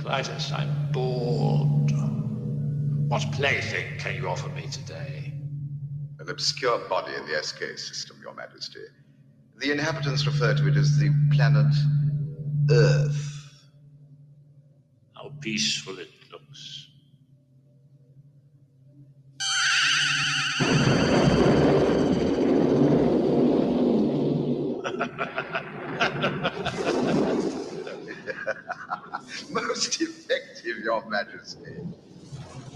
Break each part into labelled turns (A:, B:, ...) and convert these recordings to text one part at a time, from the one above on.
A: Heraclitus, I'm bored. What plaything can you offer me today?
B: An obscure body in the SK system, Your Majesty. The inhabitants refer to it as the planet Earth.
A: How peaceful it looks.
B: Most effective, Your Majesty.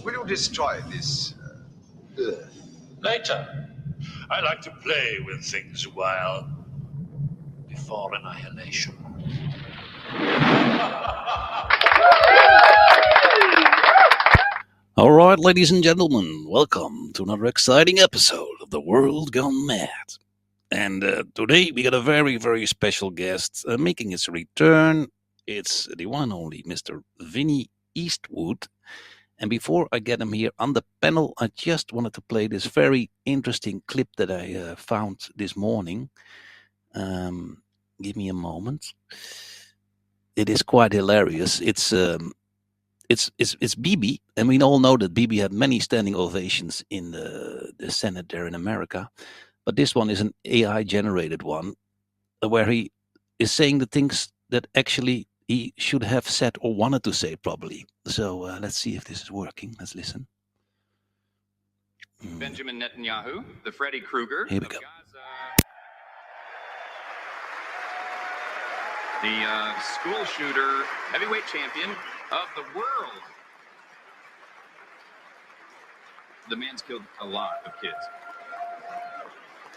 B: Will you destroy this Earth?
A: Later. I like to play with things a while. Before annihilation.
C: All right, ladies and gentlemen, welcome to another exciting episode of The World Gone Mad. And today we got a very, very special guest making his return. It's the one and only Mr. Vinny Eastwood. And before I get him here on the panel, I just wanted to play this very interesting clip that I found this morning. Give me a moment. It is quite hilarious. It's Bibi, and we all know that Bibi had many standing ovations in the Senate there in America. But this one is an AI generated one where he is saying the things that actually he should have said or wanted to say probably. So let's see if this is working. Let's listen.
D: Benjamin Netanyahu, the Freddy Krueger
C: Here we
D: of
C: go.
D: Gaza, the school shooter, heavyweight champion of the world. The man's killed a lot of kids.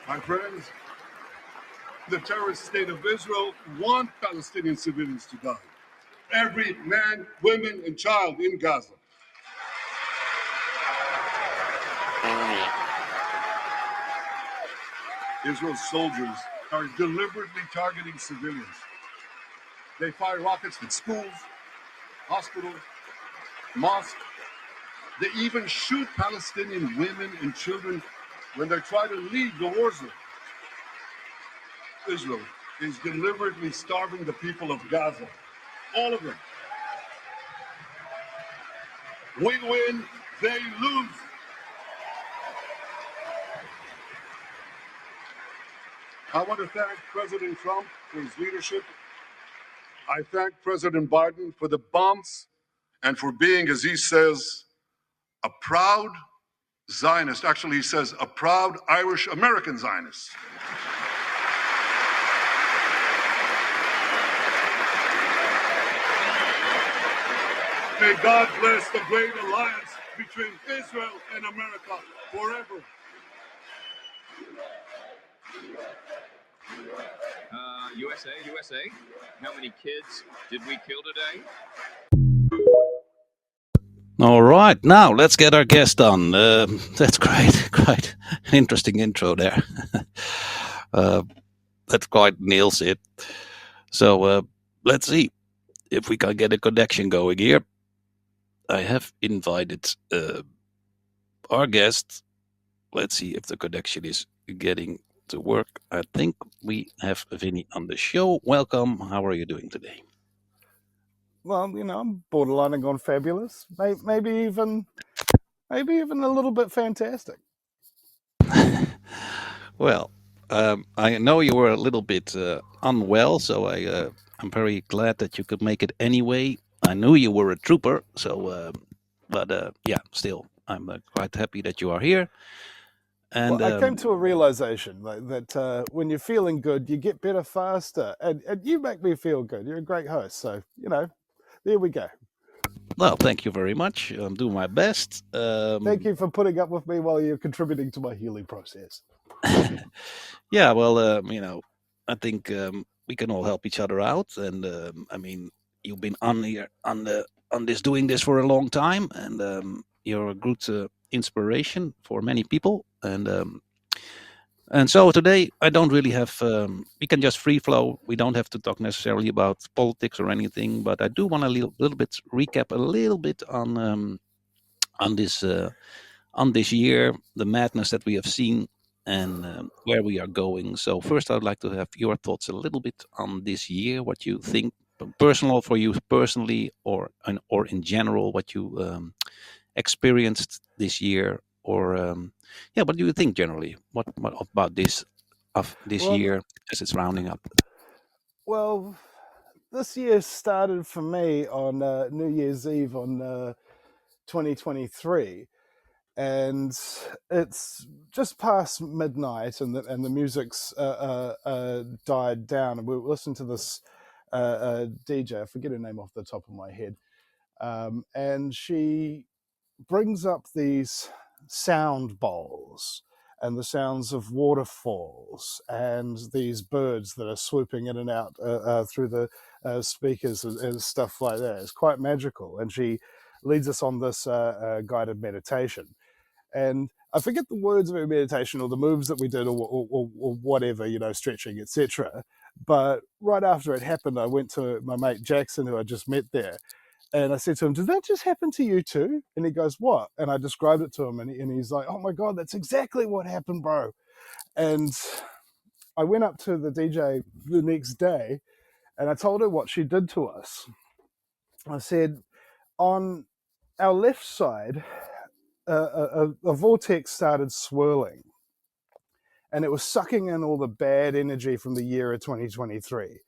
E: My friends, the terrorist state of Israel want Palestinian civilians to die. Every man, woman, and child in Gaza. Israel's soldiers are deliberately targeting civilians. They fire rockets at schools, hospitals, mosques. They even shoot Palestinian women and children when they try to leave the war zone. Israel is deliberately starving the people of Gaza, all of them. We win, they lose. I want to thank President Trump for his leadership. I thank President Biden for the bombs and for being, as he says, a proud Zionist. Actually, he says a proud Irish-American Zionist. May God bless the great alliance between Israel and America forever.
D: USA, how many kids did we kill today?
C: All right, now let's get our guest on. That's great, quite an interesting intro there. That quite nails it. So let's see if we can get a connection going here. I have invited our guest. Let's see if the connection is getting to work. I think we have Vinny on the show. Welcome. How are you doing today?
F: Well, I'm borderline and gone fabulous. Maybe even a little bit fantastic.
C: Well, I know you were a little bit unwell, so I'm very glad that you could make it anyway. I knew you were a trooper, so but yeah, still, I'm quite happy that you are here. And
F: Well, I came to a realization that when you're feeling good, you get better faster, and you make me feel good. You're a great host, so there we go.
C: well, thank you very much. I'm doing my best.
F: Thank you for putting up with me while you're contributing to my healing process.
C: Yeah, well, I think we can all help each other out, and I mean, you've been on here on this doing this for a long time, and you're a good inspiration for many people, and so today I don't really have. We can just free flow. We don't have to talk necessarily about politics or anything, but I do want a little bit recap a little bit on this year, the madness that we have seen, and where we are going. So first, I'd like to have your thoughts a little bit on this year. What you think personal for you personally, or in general, what you experienced this year, or yeah, what do you think generally? What about this of this
F: Well,
C: year as it's rounding up?
F: well, this year started for me on New Year's Eve on 2023, and it's just past midnight, and the music's died down, and we listened to this DJ. I forget her name off the top of my head, and she brings up these sound bowls and the sounds of waterfalls and these birds that are swooping in and out through the speakers and stuff like that. It's quite magical. And she leads us on this guided meditation. And I forget the words of her meditation or the moves that we did, or whatever, stretching, etc. But right after it happened, I went to my mate Jackson, who I just met there, and I said to him, "Did that just happen to you too?" And he goes, "What?" And I described it to him, and he's like, "Oh my God, that's exactly what happened, bro." And I went up to the DJ the next day, and I told her what she did to us. I said, on our left side, a vortex started swirling, and it was sucking in all the bad energy from the year of 2023.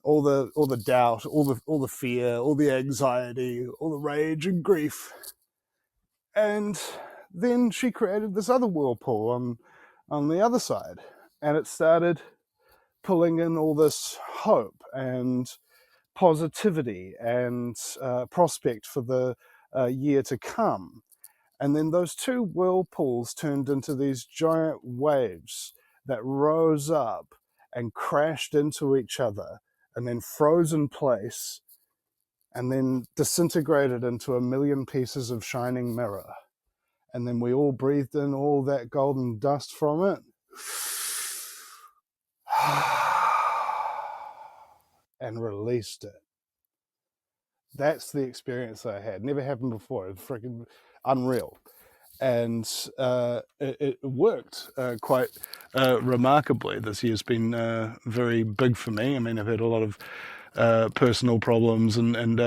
F: All the doubt, all the fear, all the anxiety, all the rage and grief. And then she created this other whirlpool on the other side, and it started pulling in all this hope and positivity and prospect for the year to come. And then those two whirlpools turned into these giant waves that rose up and crashed into each other and then froze in place and then disintegrated into a million pieces of shining mirror. And then we all breathed in all that golden dust from it and released it. That's the experience I had. Never happened before. It's freaking unreal. And it worked quite remarkably. This year's been very big for me. I mean, I've had a lot of personal problems and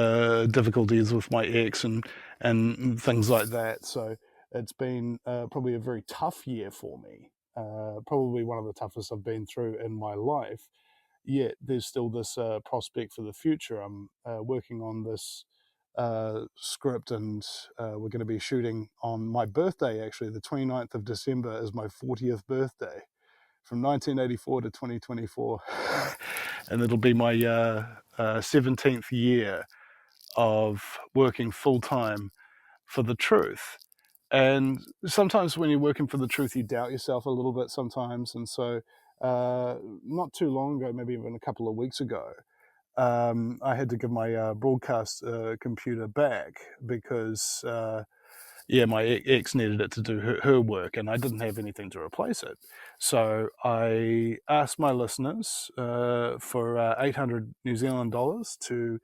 F: difficulties with my ex and things like that. So it's been probably a very tough year for me. Probably one of the toughest I've been through in my life. Yet there's still this prospect for the future. I'm working on this script, and we're going to be shooting on my birthday. Actually, the 29th of December is my 40th birthday, from 1984 to 2024, and it'll be my 17th year of working full-time for the truth. And sometimes when you're working for the truth, you doubt yourself a little bit sometimes. And so not too long ago, maybe even a couple of weeks ago, I had to give my broadcast computer back because my ex needed it to do her work, and I didn't have anything to replace it. So I asked my listeners for 800 New Zealand dollars to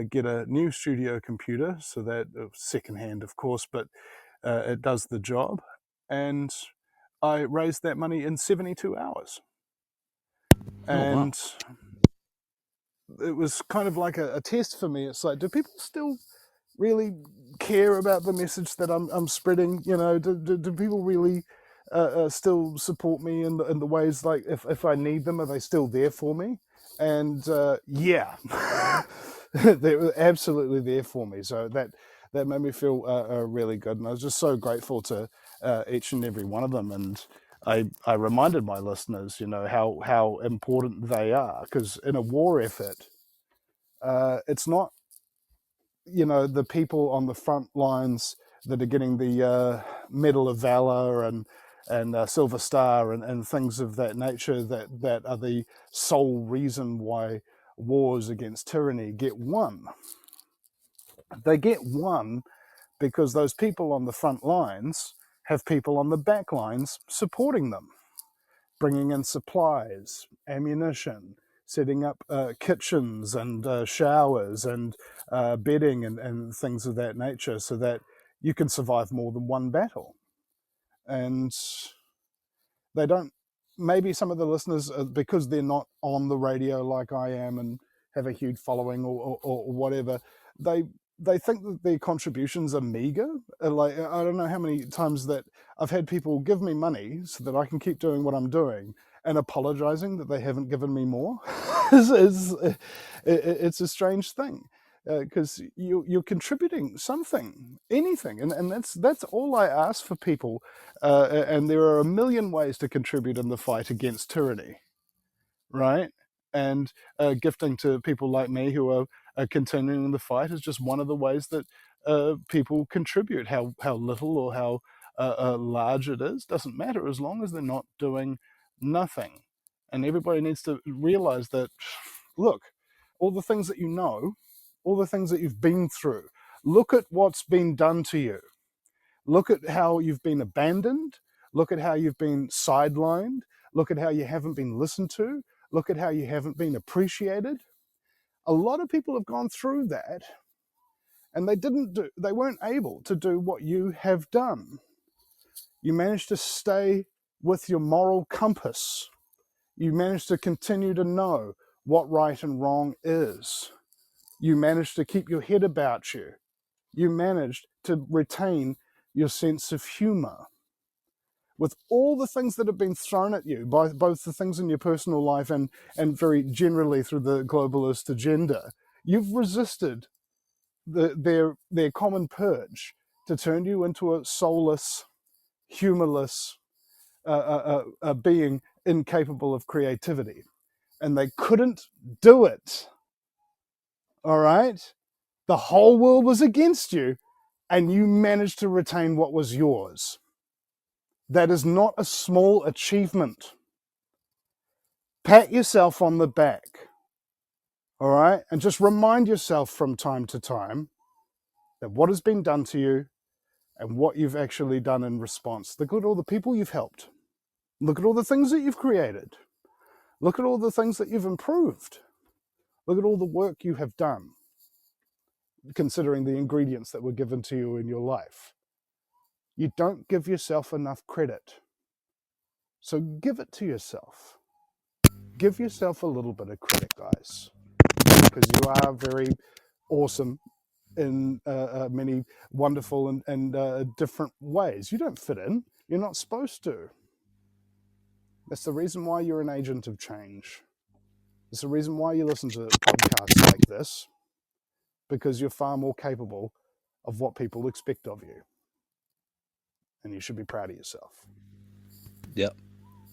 F: get a new studio computer, so that secondhand, of course, but it does the job. And I raised that money in 72 hours. And it was kind of like a test for me. It's like, do people still really care about the message that I'm spreading? Do people really still support me in the ways, like if I need them, are they still there for me? And yeah, they were absolutely there for me. So that made me feel really good, and I was just so grateful to each and every one of them. And I reminded my listeners, how important they are, because in a war effort, it's not, the people on the front lines that are getting the Medal of Valor and Silver Star and things of that nature that are the sole reason why wars against tyranny get won. They get won because those people on the front lines have people on the back lines supporting them, bringing in supplies, ammunition, setting up kitchens and showers and bedding and things of that nature, so that you can survive more than one battle. And they don't, maybe some of the listeners, because they're not on the radio like I am, and have a huge following or whatever, they think that their contributions are meager. Like, I don't know how many times that I've had people give me money so that I can keep doing what I'm doing, and apologizing that they haven't given me more. It's a strange thing, because you're contributing something, anything, and that's all I ask for people. And there are a million ways to contribute in the fight against tyranny, right? And gifting to people like me who are continuing the fight is just one of the ways that people contribute. How little or how large it is doesn't matter, as long as they're not doing nothing. And everybody needs to realize that, look, all the things that you know, all the things that you've been through, look at what's been done to you. Look at how you've been abandoned. Look at how you've been sidelined. Look at how you haven't been listened to. Look at how you haven't been appreciated. A lot of people have gone through that, and they weren't able to do what you have done. You managed to stay with your moral compass. You managed to continue to know what right and wrong is. You managed to keep your head about you. You managed to retain your sense of humor. With all the things that have been thrown at you, by both the things in your personal life and very generally through the globalist agenda, you've resisted their common purge to turn you into a soulless, humorless being incapable of creativity. And they couldn't do it. All right? The whole world was against you, and you managed to retain what was yours. That is not a small achievement. Pat yourself on the back, all right? And just remind yourself from time to time that what has been done to you and what you've actually done in response. Look at all the people you've helped. Look at all the things that you've created. Look at all the things that you've improved. Look at all the work you have done, considering the ingredients that were given to you in your life. You don't give yourself enough credit. So give it to yourself. Give yourself a little bit of credit, guys, because you are very awesome in many wonderful and different ways. You don't fit in. You're not supposed to. That's the reason why you're an agent of change. It's the reason why you listen to podcasts like this, because you're far more capable of what people expect of you. And you should be proud of yourself.
C: Yeah,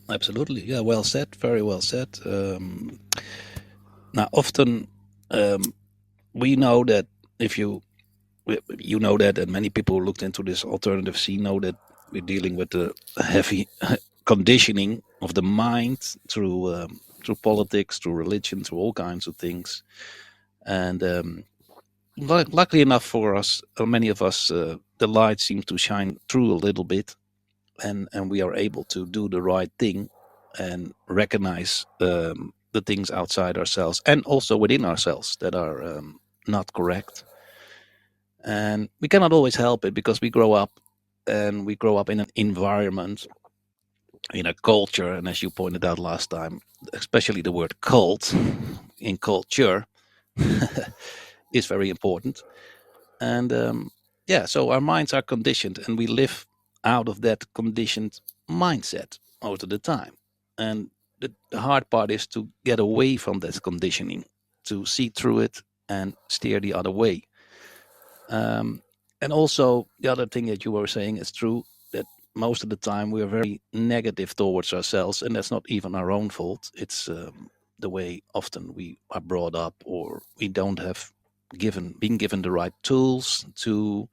C: absolutely. Yeah, well said. Very well said. Now, often we know that you know that, and many people who looked into this alternative scene know that we're dealing with the heavy conditioning of the mind through politics, through religion, through all kinds of things. And luckily enough for us, many of us, the light seems to shine through a little bit, and we are able to do the right thing and recognize the things outside ourselves and also within ourselves that are not correct. And we cannot always help it because we grow up in an environment, in a culture, and as you pointed out last time, especially the word cult in culture is very important. And so our minds are conditioned, and we live out of that conditioned mindset most of the time. And the hard part is to get away from that conditioning, to see through it and steer the other way. And also, the other thing that you were saying is true, that most of the time we are very negative towards ourselves, and that's not even our own fault. It's the way often we are brought up, or we don't have been given the right tools to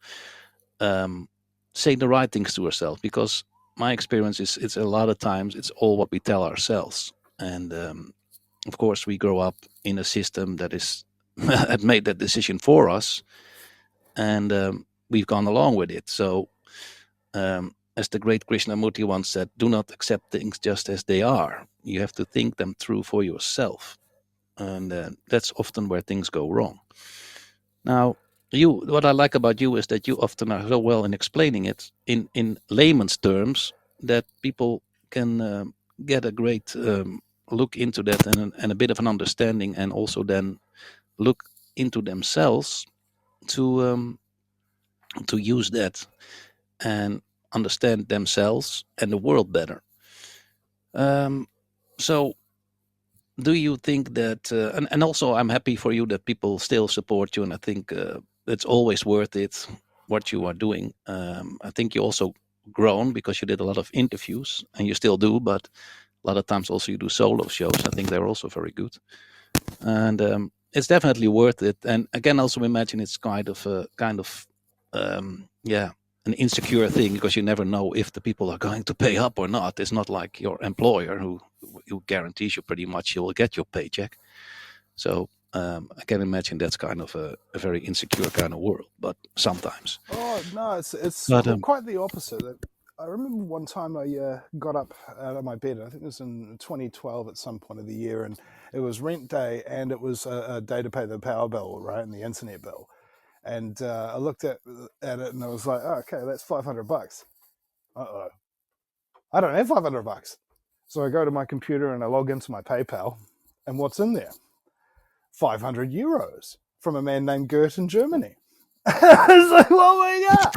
C: say the right things to ourselves. Because my experience is, it's a lot of times it's all what we tell ourselves, and of course we grow up in a system that is had made that decision for us, and we've gone along with it. So, as the great Krishnamurti once said, do not accept things just as they are. You have to think them through for yourself. And that's often where things go wrong. Now, what I like about you is that you often are so well in explaining it in layman's terms that people can get a great look into that and a bit of an understanding, and also then look into themselves to use that and understand themselves and the world better. So do you think that and also I'm happy for you that people still support you, and I think it's always worth it what you are doing. I think you also grown because you did a lot of interviews, and you still do, but a lot of times also you do solo shows. I think they're also very good, and it's definitely worth it. And I can also imagine it's kind of yeah, an insecure thing, because you never know if the people are going to pay up or not. It's not like your employer who guarantees you pretty much you will get your paycheck. So I can imagine that's kind of a very insecure kind of world, but sometimes.
F: Oh no, it's
C: But
F: quite the opposite. I remember one time I got up out of my bed. I think it was in 2012 at some point of the year, and it was rent day, and it was a day to pay the power bill, right, and the internet bill. And I looked at it, and I was like, oh, okay, that's $500. Uh-oh, I don't have $500. So I go to my computer and I log into my PayPal, and what's in there? 500 euros from a man named Gert in Germany. I was like, what we got?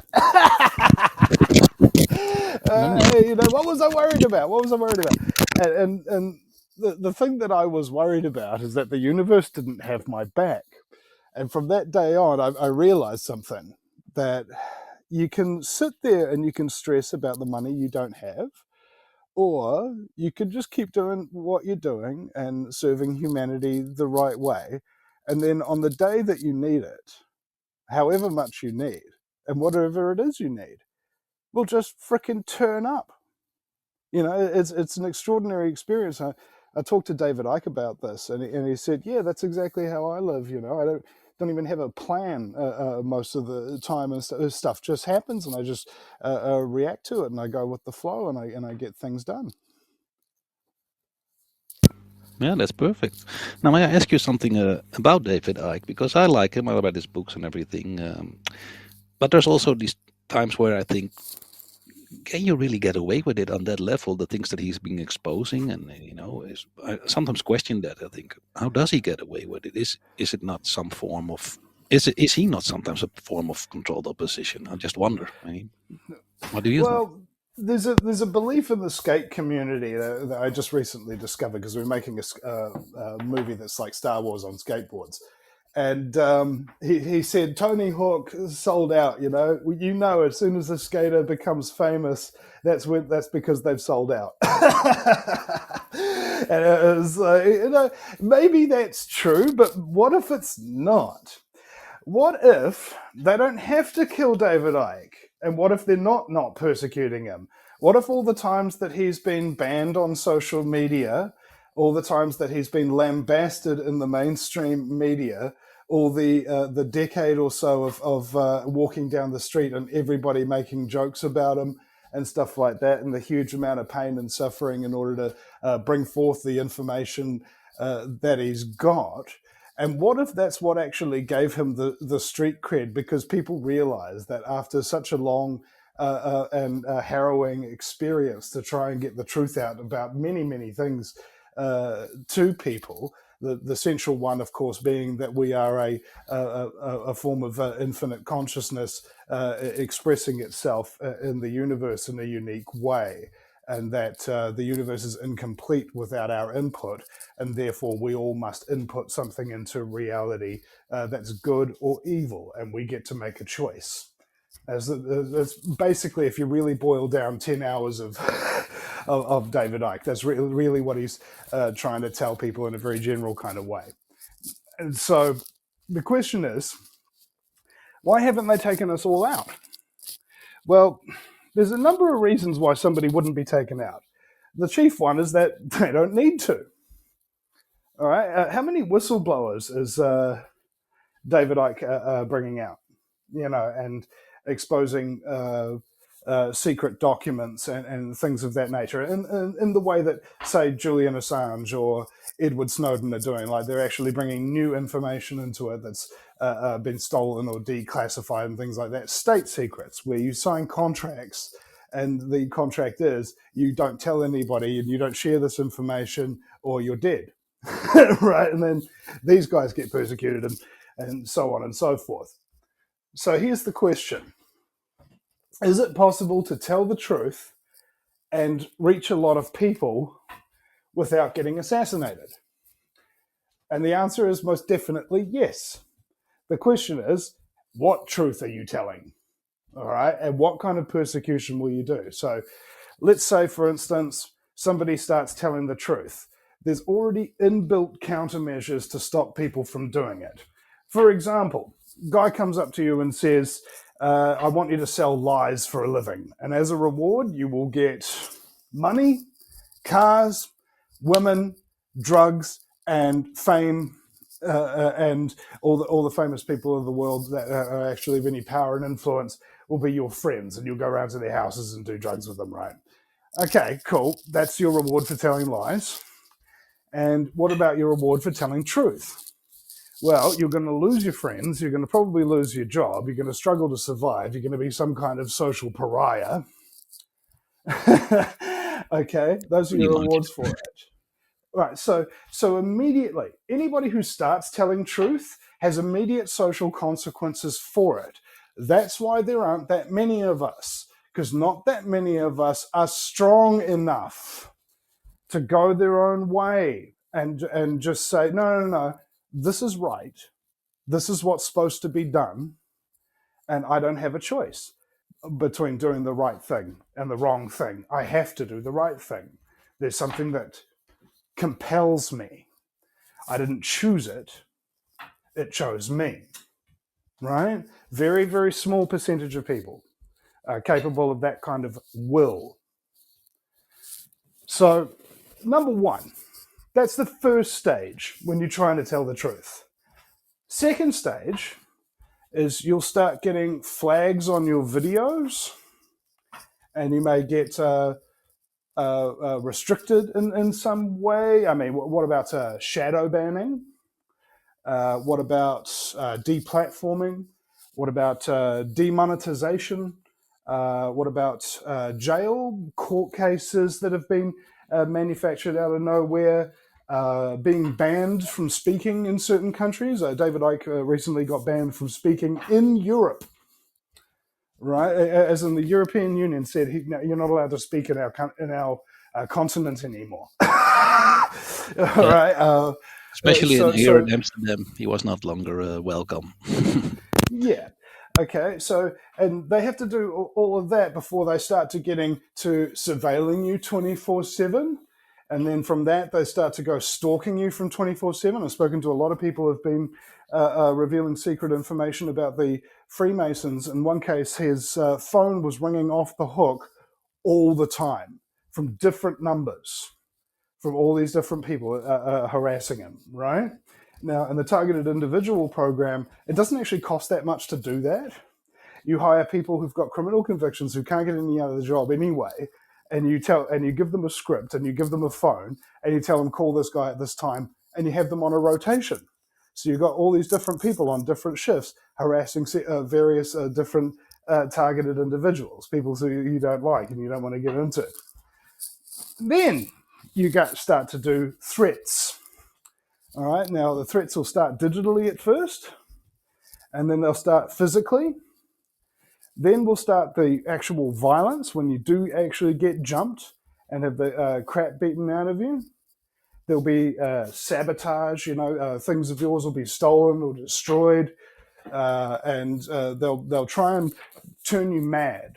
F: What was I worried about? And the thing that I was worried about is that the universe didn't have my back. And from that day on, I realized something, that you can sit there and you can stress about the money you don't have, or you could just keep doing what you're doing and serving humanity the right way. And then on the day that you need it, however much you need, and whatever it is you need, will just frickin' turn up. It's an extraordinary experience. I talked to David Icke about this, and he said, yeah, that's exactly how I live. I don't even have a plan most of the time, and stuff just happens, and I just react to it, and I go with the flow, and I get things done.
C: yeah, that's perfect. Now, may I ask you something about David Icke? Because I like him, I read his books and everything. But there's also these times where I think, can you really get away with it on that level? The things that he's been exposing, and I sometimes question that. I think, how does he get away with it? Is it not some form of? Is he not sometimes a form of controlled opposition? I just wonder. I mean, what do you think?
F: Well, there's a belief in the skate community that I just recently discovered, because we're making a movie that's like Star Wars on skateboards. And he said Tony Hawk sold out. As soon as a skater becomes famous, that's because they've sold out. And it was like, maybe that's true, but what if it's not? What if they don't have to kill David Icke? And what if they're not persecuting him? What if all the times that he's been banned on social media, all the times that he's been lambasted in the mainstream media, all the decade or so of walking down the street and everybody making jokes about him and stuff like that, and the huge amount of pain and suffering in order to bring forth the information that he's got? And what if that's what actually gave him the street cred? Because people realize that after such a long and harrowing experience to try and get the truth out about many, many things to people, the central one, of course, being that we are a form of infinite consciousness expressing itself in the universe in a unique way, and that the universe is incomplete without our input, and therefore we all must input something into reality that's good or evil, and we get to make a choice. That's basically, if you really boil down 10 hours of of David Icke, that's really what he's trying to tell people in a very general kind of way. And so the question is, why haven't they taken us all out? Well, there's a number of reasons why somebody wouldn't be taken out. The chief one is that they don't need to. All right, how many whistleblowers is David Icke bringing out? And exposing secret documents and things of that nature, in the way that, say, Julian Assange or Edward Snowden are doing. Like, they're actually bringing new information into it that's been stolen or declassified and things like that. State secrets, where you sign contracts and the contract is you don't tell anybody and you don't share this information or you're dead. right? And then these guys get persecuted and so on and so forth. So here's the question. Is it possible to tell the truth and reach a lot of people without getting assassinated? And the answer is most definitely yes. The question is, what truth are you telling? All right. And what kind of persecution will you do? So let's say, for instance, somebody starts telling the truth. There's already inbuilt countermeasures to stop people from doing it. For example, guy comes up to you and says, I want you to sell lies for a living. And as a reward, you will get money, cars, women, drugs, and fame, and all the famous people of the world that are actually of any power and influence will be your friends, and you'll go around to their houses and do drugs with them, right? Okay, cool. That's your reward for telling lies. And what about your reward for telling truth? Well, you're going to lose your friends. You're going to probably lose your job. You're going to struggle to survive. You're going to be some kind of social pariah. Okay, those are your rewards for it. Right, so immediately, anybody who starts telling truth has immediate social consequences for it. That's why there aren't that many of us, because not that many of us are strong enough to go their own way and just say, no, this is right. This is what's supposed to be done, and I don't have a choice between doing the right thing and the wrong thing. I have to do the right thing. There's something that compels me. I didn't choose it. It chose me, right? Very, very small percentage of people are capable of that kind of will. So, number one, that's the first stage when you're trying to tell the truth. Second stage is you'll start getting flags on your videos, and you may get restricted in some way. I mean, what about shadow banning? What about deplatforming? What about demonetization? What about jail, court cases that have been manufactured out of nowhere, being banned from speaking in certain countries? David Icke recently got banned from speaking in Europe, right? As in the European Union said, you're not allowed to speak in our continent anymore. All right.
C: Especially here in Amsterdam, he was not longer welcome.
F: Yeah. Okay. So, and they have to do all of that before they start to getting to surveilling you 24/7. And then from that, they start to go stalking you from 24/7. I've spoken to a lot of people who have been revealing secret information about the Freemasons. In one case, his phone was ringing off the hook all the time from different numbers, from all these different people harassing him, right? Now, in the targeted individual program, it doesn't actually cost that much to do that. You hire people who've got criminal convictions who can't get any other job anyway, and you give them a script and you give them a phone and you tell them call this guy at this time, and you have them on a rotation. So you've got all these different people on different shifts harassing various different targeted individuals, people who you don't like and you don't want to get into. Then you start to do threats. All right, now the threats will start digitally at first, and then they'll start physically. Then we'll start the actual violence when you do actually get jumped and have the crap beaten out of you. There'll be sabotage, things of yours will be stolen or destroyed, and they'll try and turn you mad.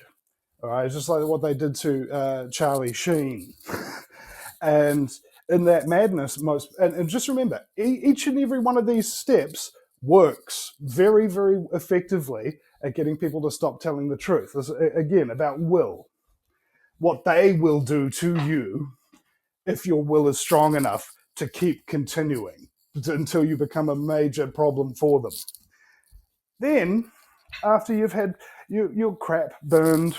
F: All right, it's just like what they did to Charlie Sheen. And in that madness, and just remember, each and every one of these steps works very, very effectively at getting people to stop telling the truth. This, again, about will. What they will do to you if your will is strong enough to keep continuing until you become a major problem for them. Then, after you've had your crap burned,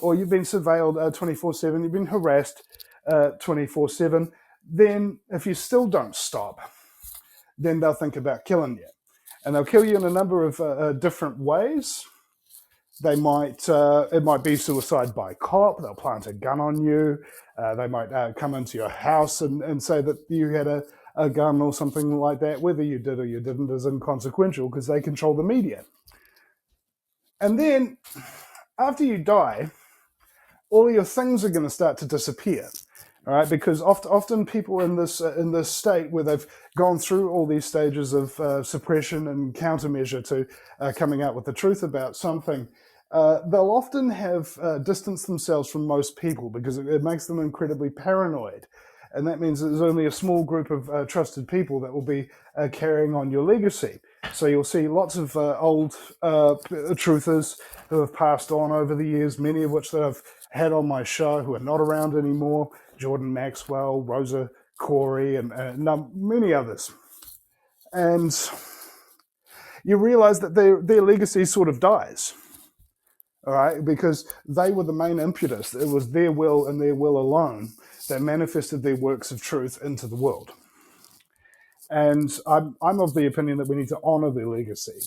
F: or you've been surveilled 24/7, you've been harassed 24/7, then if you still don't stop, then they'll think about killing you. And they'll kill you in a number of different ways. They might, it might be suicide by cop. They'll plant a gun on you. They might come into your house and say that you had a gun or something like that. Whether you did or you didn't is inconsequential because they control the media. And then after you die, all your things are going to start to disappear. All right, because often people in this state where they've gone through all these stages of suppression and countermeasure to coming out with the truth about something, they'll often have distanced themselves from most people because it makes them incredibly paranoid. And that means there's only a small group of trusted people that will be carrying on your legacy. So you'll see lots of old truthers who have passed on over the years, many of which that I've had on my show who are not around anymore. Jordan Maxwell, Rosa Corey, and many others. And you realize that their legacy sort of dies, all right, because they were the main impetus. It was their will and their will alone that manifested their works of truth into the world. And I'm of the opinion that we need to honor their legacy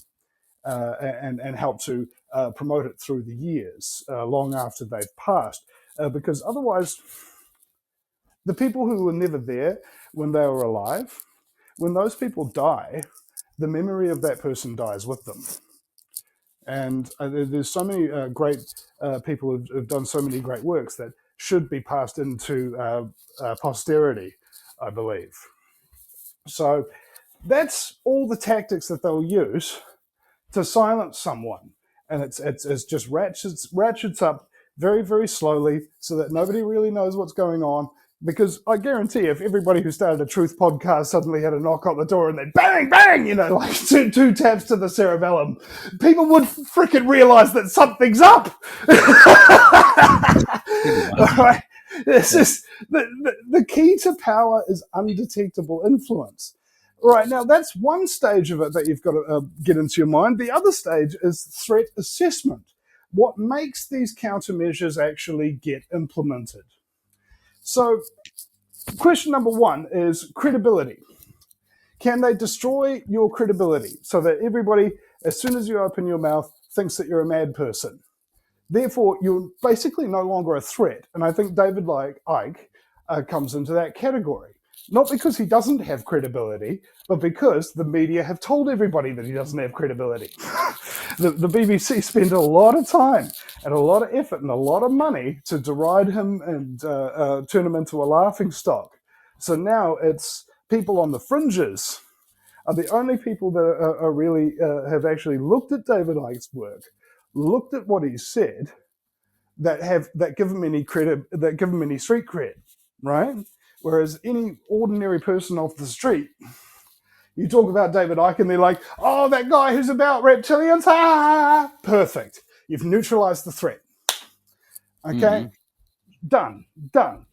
F: and help to promote it through the years, long after they've passed, because otherwise the people who were never there when they were alive, when those people die, the memory of that person dies with them. And there's so many great people who've done so many great works that should be passed into posterity, I believe. So that's all the tactics that they'll use to silence someone. And it's just ratchets up very, very slowly so that nobody really knows what's going on. Because I guarantee if everybody who started a truth podcast suddenly had a knock on the door and then bang, bang, like two taps to the cerebellum, people would freaking realize that something's up. All right? This is the key to power is undetectable influence. Right, now that's one stage of it that you've got to get into your mind. The other stage is threat assessment. What makes these countermeasures actually get implemented? So, question number one is credibility. Can they destroy your credibility so that everybody, as soon as you open your mouth, thinks that you're a mad person? Therefore, you're basically no longer a threat. And I think David Icke comes into that category. Not because he doesn't have credibility, but because the media have told everybody that he doesn't have credibility. The BBC spent a lot of time and a lot of effort and a lot of money to deride him and turn him into a laughingstock. So now it's people on the fringes are the only people that are really have actually looked at David Icke's work, looked at what he said, that give him any credit, that give him any street cred, right? Whereas any ordinary person off the street, you talk about David Icke and they're like, oh, that guy who's about reptilians, perfect. You've neutralized the threat. Okay? Done,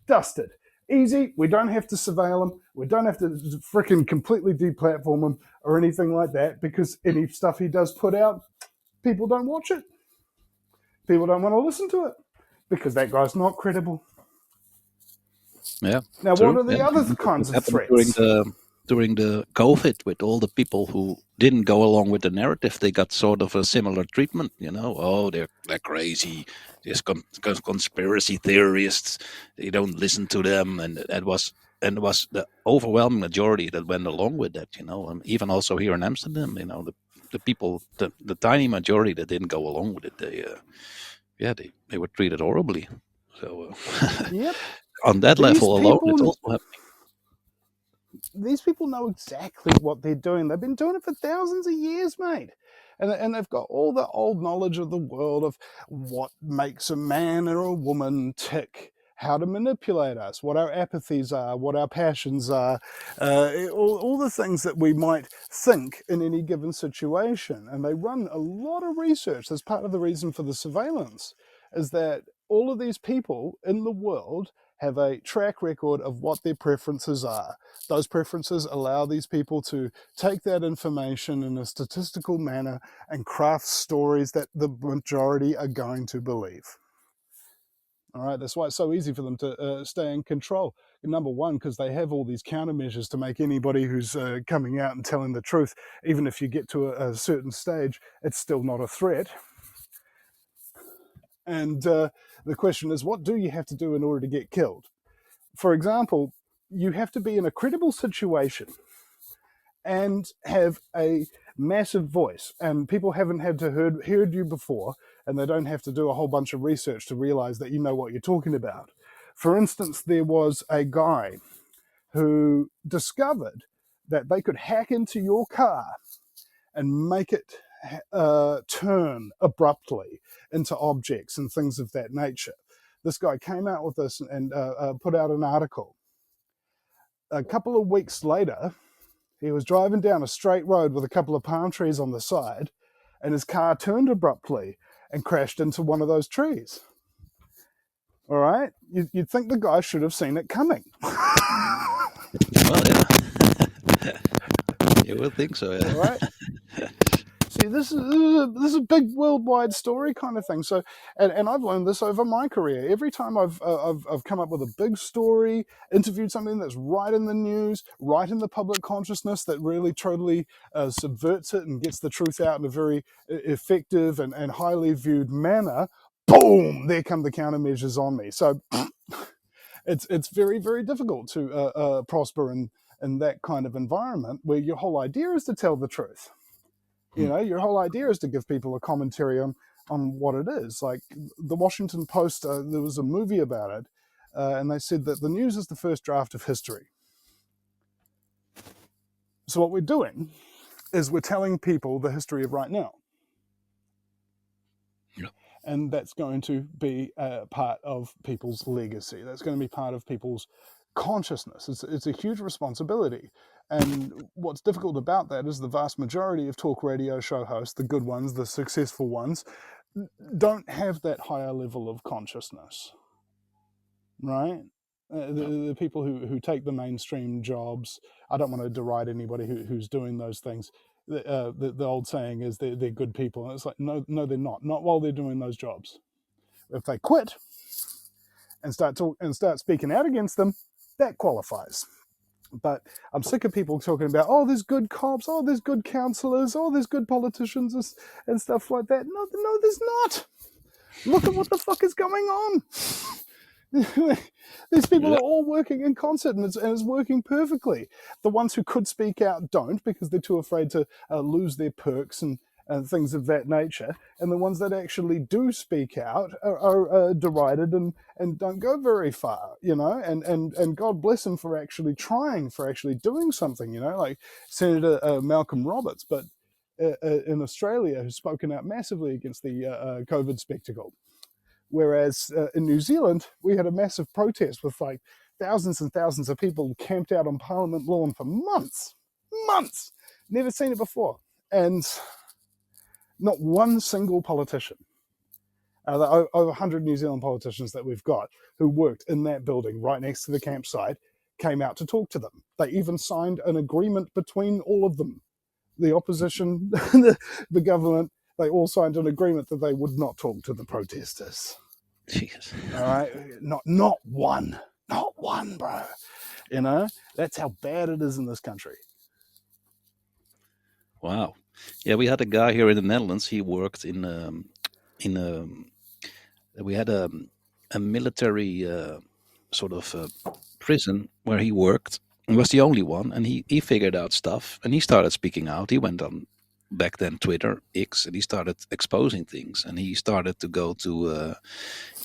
F: dusted. Easy. We don't have to surveil him. We don't have to freaking completely deplatform him or anything like that because any stuff he does put out, people don't watch it. People don't want to listen to it because that guy's not credible.
C: Yeah.
F: Now,
C: true.
F: what are the other kinds of threats?
C: During the COVID, with all the people who didn't go along with the narrative, they got sort of a similar treatment. Oh, they're crazy. There's conspiracy theorists. They don't listen to them, and it was the overwhelming majority that went along with that. Even also here in Amsterdam, the people, the tiny majority that didn't go along with it, they were treated horribly. So
F: yep.
C: On that level alone, it's also happening.
F: These people know exactly what they're doing. They've been doing it for thousands of years, mate. And they've got all the old knowledge of the world of what makes a man or a woman tick, how to manipulate us, what our apathies are, what our passions are, all the things that we might think in any given situation. And they run a lot of research. That's part of the reason for the surveillance, is that all of these people in the world have a track record of what their preferences are. Those preferences allow these people to take that information in a statistical manner and craft stories that the majority are going to believe. All right, that's why it's so easy for them to stay in control. Number one, because they have all these countermeasures to make anybody who's coming out and telling the truth, even if you get to a certain stage, it's still not a threat. And the question is, what do you have to do in order to get killed? For example, you have to be in a credible situation and have a massive voice, and people haven't had to heard you before, and they don't have to do a whole bunch of research to realize that you know what you're talking about. For instance, there was a guy who discovered that they could hack into your car and make it turn abruptly into objects and things of that nature. This guy came out with this and put out an article. A couple of weeks later, he was driving down a straight road with a couple of palm trees on the side, and his car turned abruptly and crashed into one of those trees. All right? You'd think the guy should have seen it coming.
C: Well, yeah. You would think so, yeah.
F: All right? See, this is a big worldwide story kind of thing. So, and I've learned this over my career. Every time I've come up with a big story, interviewed something that's right in the news, right in the public consciousness, that really totally subverts it and gets the truth out in a very effective and highly viewed manner, boom, there come the countermeasures on me. So it's very, very difficult to prosper in that kind of environment where your whole idea is to tell the truth. You know, your whole idea is to give people a commentary on what it is. Like the Washington Post, there was a movie about it, and they said that the news is the first draft of history. So what we're doing is we're telling people the history of right now.
C: Yeah.
F: And that's going to be part of people's legacy. That's going to be part of people's consciousness. It's a huge responsibility. And what's difficult about that is the vast majority of talk radio show hosts, the good ones, the successful ones, don't have that higher level of consciousness, right? The people who take the mainstream jobs, I don't want to deride anybody who's doing those things. The old saying is they're good people. And it's like, no, they're not while they're doing those jobs. If they quit and start speaking out against them, that qualifies. But I'm sick of people talking about, oh, there's good cops, oh, there's good counselors, oh, there's good politicians and stuff like that. No, there's not. Look at what the fuck is going on. These people are all working in concert, and it's working perfectly. The ones who could speak out don't, because they're too afraid to lose their perks and things of that nature. And the ones that actually do speak out are derided and don't go very far, you know. And God bless them for actually trying, for actually doing something, you know, like Senator Malcolm Roberts, but in Australia, who's spoken out massively against the COVID spectacle. Whereas in New Zealand, we had a massive protest with like thousands and thousands of people camped out on Parliament lawn for months. Never seen it before. And not one single politician, over 100 New Zealand politicians that we've got who worked in that building right next to the campsite, came out to talk to them. They even signed an agreement between all of them. The opposition, the government, they all signed an agreement that they would not talk to the protesters.
C: Jeez.
F: All right, not one, bro. You know, that's how bad it is in this country.
C: Wow. Yeah, we had a guy here in the Netherlands. He worked in we had a military sort of prison where he worked. He was the only one, and he figured out stuff, and he started speaking out. He went on back then Twitter, X, and he started exposing things, and he started to go to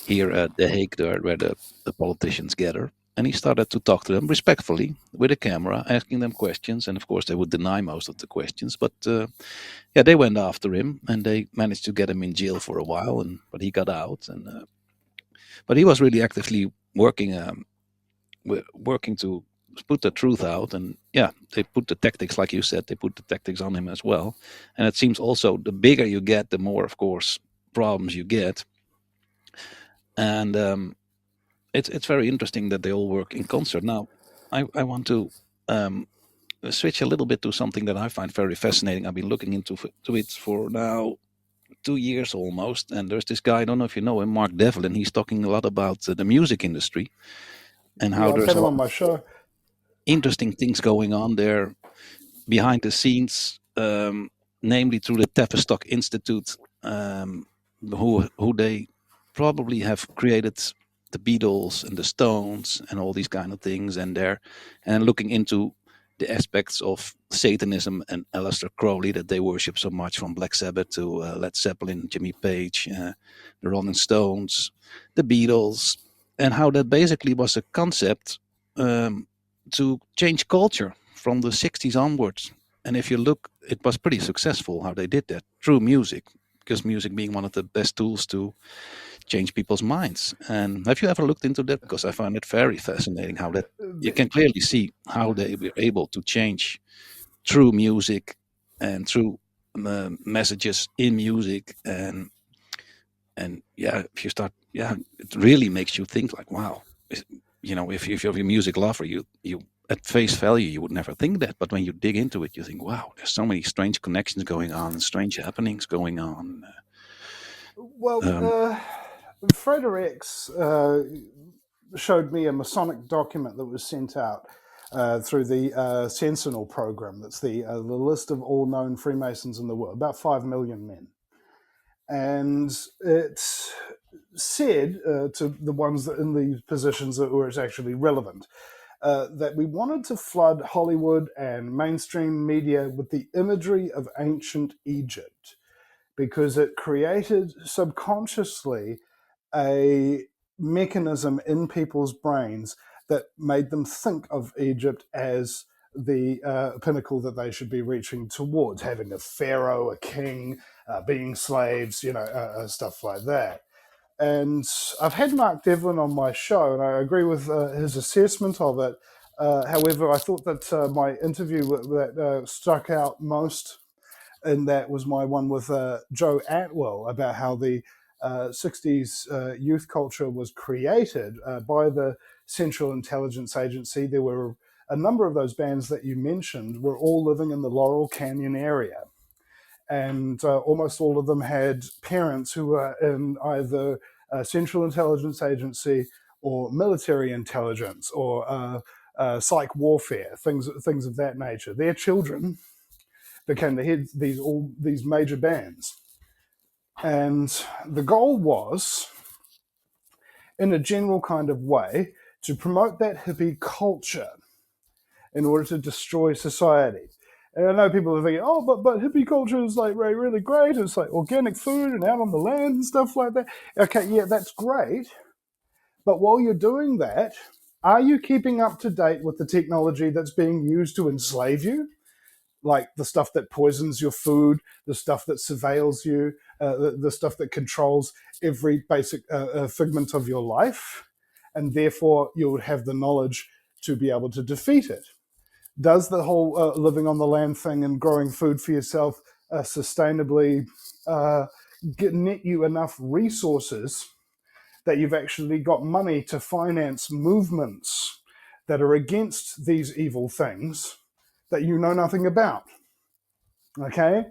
C: here at The Hague, where the politicians gather, and he started to talk to them respectfully with a camera, asking them questions, and of course they would deny most of the questions, but yeah, they went after him, and they managed to get him in jail for a while, but he got out, and but he was really actively working to put the truth out, and yeah, they put the tactics, like you said, they put the tactics on him as well. And it seems also the bigger you get, the more, of course, problems you get. And it's very interesting that they all work in concert. Now, I want to switch a little bit to something that I find very fascinating. I've been looking into it for now 2 years almost, and there's this guy, I don't know if you know him, Mark Devlin. He's talking a lot about the music industry and how
F: I've had him on my show.
C: Interesting things going on there behind the scenes, namely through the Tavistock Institute, who they probably have created the Beatles and the Stones and all these kind of things, and looking into the aspects of Satanism and Aleister Crowley that they worship so much, from Black Sabbath to Led Zeppelin, Jimmy Page, the Rolling Stones, the Beatles, and how that basically was a concept to change culture from the 60s onwards. And if you look, it was pretty successful how they did that through music, because music being one of the best tools to change people's minds. And have you ever looked into that? Because I find it very fascinating how that you can clearly see how they were able to change through music and through messages in music. And yeah, if you start, yeah, it really makes you think like, wow, if you're a music lover, you at face value you would never think that, but when you dig into it, you think, wow, there's so many strange connections going on and strange happenings going on.
F: Well, Fredericks showed me a Masonic document that was sent out through the Sentinel program. That's the list of all known Freemasons in the world, about 5 million men. And it said to the ones that in the positions that were actually relevant, that we wanted to flood Hollywood and mainstream media with the imagery of ancient Egypt, because it created subconsciously a mechanism in people's brains that made them think of Egypt as the pinnacle that they should be reaching towards, having a pharaoh, a king, being slaves, stuff like that. And I've had Mark Devlin on my show, and I agree with his assessment of it. However, I thought that my interview that stuck out most in that was my one with Joe Atwell about how the 60s youth culture was created by the Central Intelligence Agency. There were a number of those bands that you mentioned were all living in the Laurel Canyon area. And almost all of them had parents who were in either Central Intelligence Agency or military intelligence or psych warfare, things of that nature. Their children became the heads of all these major bands. And the goal was, in a general kind of way, to promote that hippie culture in order to destroy society. And I know people are thinking, oh, but hippie culture is like really great. It's like organic food and out on the land and stuff like that. Okay, yeah, that's great. But while you're doing that, are you keeping up to date with the technology that's being used to enslave you? Like the stuff that poisons your food, the stuff that surveils you, the stuff that controls every basic figment of your life. And therefore, you would have the knowledge to be able to defeat it. Does the whole living on the land thing and growing food for yourself sustainably net you enough resources that you've actually got money to finance movements that are against these evil things that you know nothing about? Okay?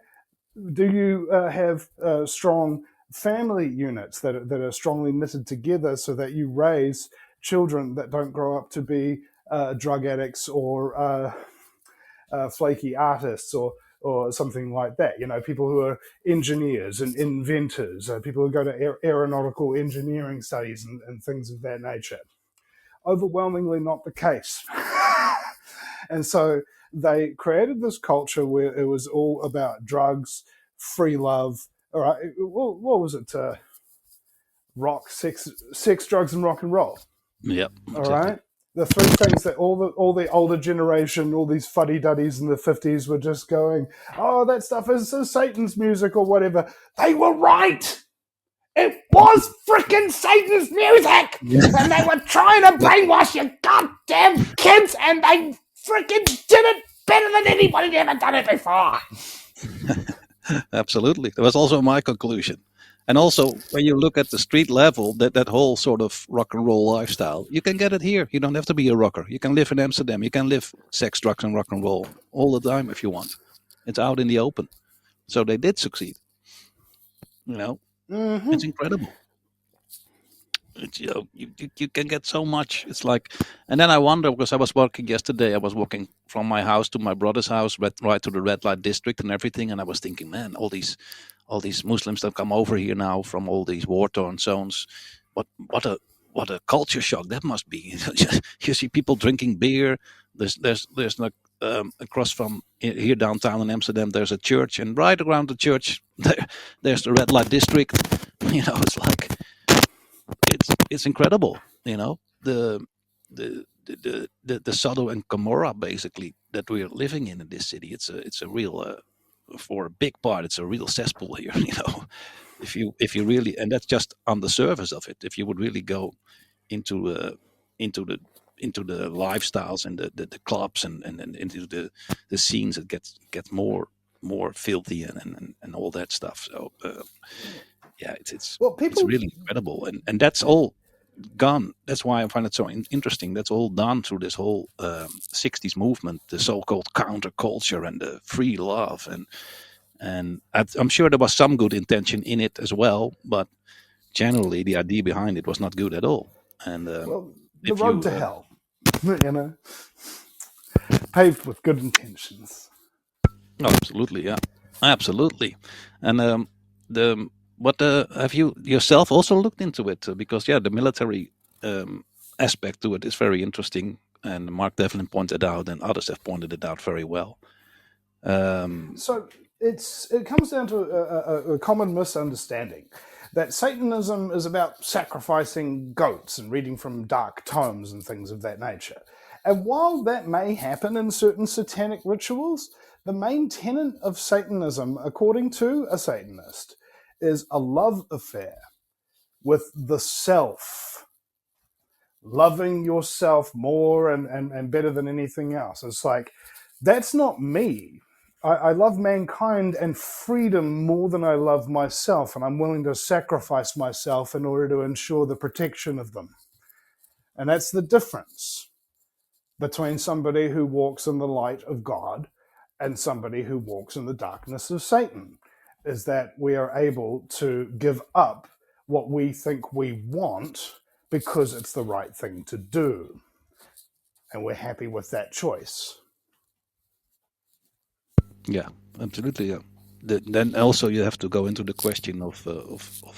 F: Do you have strong family units that are strongly knitted together so that you raise children that don't grow up to be drug addicts or flaky artists or something like that? People who are engineers and inventors, people who go to aeronautical engineering studies and things of that nature. Overwhelmingly not the case. And so they created this culture where it was all about drugs, free love. All right, what was it? Rock, sex, drugs, and rock and roll.
C: Yep.
F: All right. The three things that all the older generation, all these fuddy-duddies in the 50s were just going, oh, that stuff is Satan's music or whatever. They were right. It was freaking Satan's music. And they were trying to brainwash your goddamn kids, and they freaking did it better than anybody had ever done it before.
C: Absolutely. That was also my conclusion. And also, when you look at the street level, that whole sort of rock and roll lifestyle, you can get it here. You don't have to be a rocker. You can live in Amsterdam. You can live sex, drugs, and rock and roll all the time if you want. It's out in the open. So they did succeed. It's incredible. It's, you can get so much. It's like, and then I wonder, because I was walking yesterday, I was walking from my house to my brother's house, right to the red light district and everything, and I was thinking, man, all these Muslims that come over here now from all these war-torn zones, what what a culture shock that must be. You see people drinking beer. There's like across from here downtown in Amsterdam. There's a church, and right around the church there's the red light district. It's like it's incredible. The Sodom and Gomorrah basically that we're living in this city. It's a real for a big part. It's a real cesspool here. If you really, and that's just on the surface of it. If you would really go into into the into the lifestyles and the clubs and into the scenes, it gets more filthy and all that stuff. So yeah,
F: Well,
C: it's
F: people,
C: really incredible, and that's all gone. That's why I find it so interesting. That's all done through this whole 60s movement, the so-called counterculture and the free love, and I'm sure there was some good intention in it as well, but generally the idea behind it was not good at all. And
F: well, the
C: if
F: road
C: you
F: to hell, paved with good intentions.
C: oh, absolutely, yeah, absolutely. And the what have you yourself also looked into it? Because yeah, the military aspect to it is very interesting, and Mark Devlin pointed out, and others have pointed it out very well. Um,
F: So it comes down to a common misunderstanding that Satanism is about sacrificing goats and reading from dark tomes and things of that nature. And while that may happen in certain satanic rituals, the main tenet of Satanism, according to a Satanist, is a love affair with the self, loving yourself more and better than anything else. It's like, that's not me. I love mankind and freedom more than I love myself, and I'm willing to sacrifice myself in order to ensure the protection of them. And that's the difference between somebody who walks in the light of God and somebody who walks in the darkness of Satan, is that we are able to give up what we think we want because it's the right thing to do. And we're happy with that choice.
C: yeah, absolutely. Yeah. Then also you have to go into the question of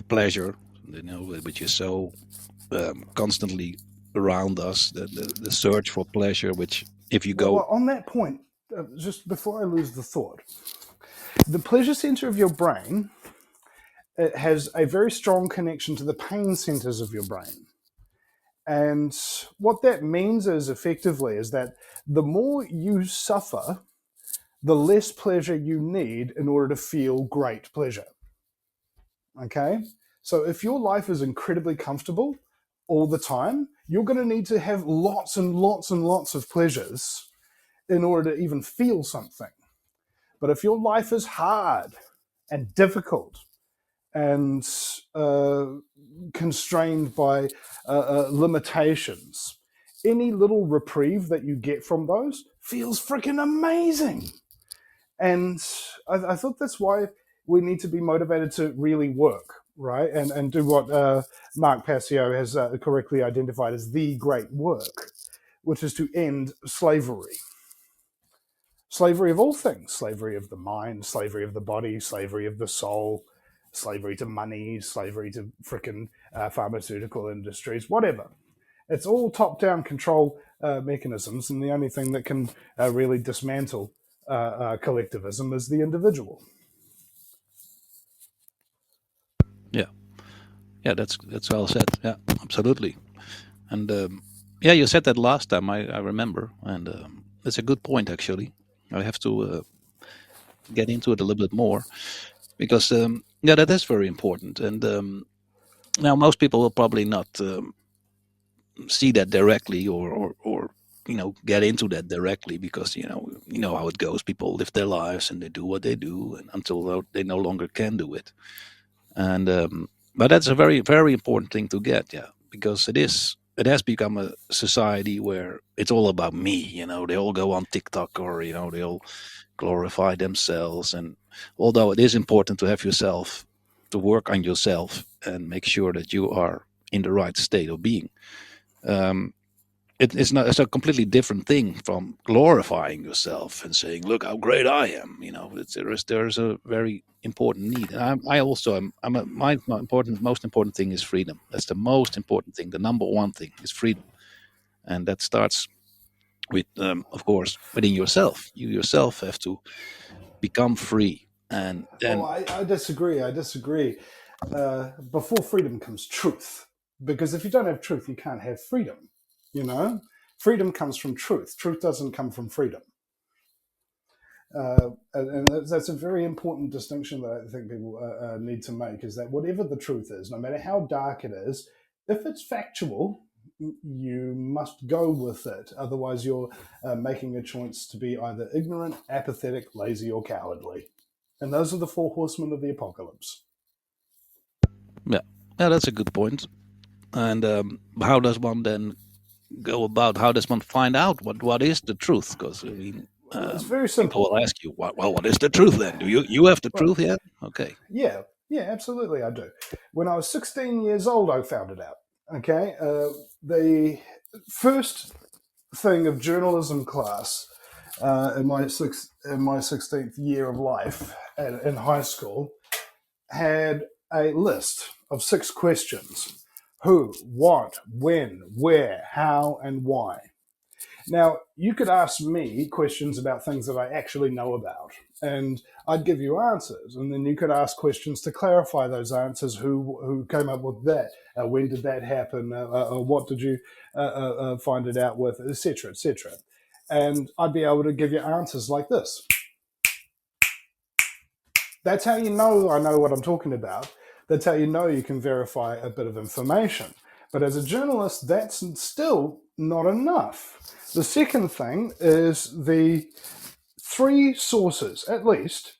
C: pleasure, which is so constantly around us. The search for pleasure, which if you go,
F: Well, on that point, just before I lose the thought, the pleasure center of your brain, it has a very strong connection to the pain centers of your brain. And what that means is effectively is that the more you suffer, the less pleasure you need in order to feel great pleasure. Okay? So if your life is incredibly comfortable all the time, you're going to need to have lots and lots and lots of pleasures in order to even feel something. But if your life is hard and difficult and constrained by limitations, any little reprieve that you get from those feels freaking amazing. And I thought that's why we need to be motivated to really work, right? And do what Mark Passio has correctly identified as the great work, which is to end slavery. Slavery of all things, slavery of the mind, slavery of the body, slavery of the soul, slavery to money, slavery to frickin' pharmaceutical industries, whatever. It's all top-down control mechanisms, and the only thing that can really dismantle collectivism is the individual.
C: yeah, yeah, that's well said. Yeah, absolutely. And yeah, you said that last time. I remember, and it's a good point actually. I have to get into it a little bit more because yeah, that is very important. And now most people will probably not see that directly or get into that directly because you know how it goes. People live their lives and they do what they do, and until they no longer can do it. And but that's a very very important thing to get, yeah, because it has become a society where it's all about me. They all go on TikTok, or they all glorify themselves. And although it is important to have yourself, to work on yourself and make sure that you are in the right state of being, um, it's a completely different thing from glorifying yourself and saying, "Look how great I am." There's a very important need. And I also am. My most important thing is freedom. That's the most important thing. The number one thing is freedom, and that starts with, of course, within yourself. You yourself have to become free, and
F: Oh,
C: then
F: I disagree. I disagree. Before freedom comes truth, because if you don't have truth, you can't have freedom. You know, freedom comes from truth. Truth doesn't come from freedom. And that's a very important distinction that I think people need to make, is that whatever the truth is, no matter how dark it is, if it's factual, you must go with it. Otherwise, you're making a choice to be either ignorant, apathetic, lazy, or cowardly. And those are the four horsemen of the apocalypse.
C: yeah, that's a good point. And how does one then go about? How does one find out what is the truth? Because I mean,
F: It's very
C: people
F: simple.
C: will ask you, "Well, what is the truth then? Do you have the
F: Well,
C: truth yet?" Okay.
F: yeah, absolutely, I do. When I was 16 years old, I found it out. Okay, the first thing of journalism class in my 16th year of life in high school had a list of 6 questions: who, what, when, where, how, and why. Now, you could ask me questions about things that I actually know about, and I'd give you answers. And then you could ask questions to clarify those answers. Who came up with that? When did that happen? What did you find it out with? Etc. Etc. And I'd be able to give you answers like this. That's how you know I know what I'm talking about. That's how you know you can verify a bit of information. But as a journalist, that's still not enough. The second thing is the 3 sources, at least,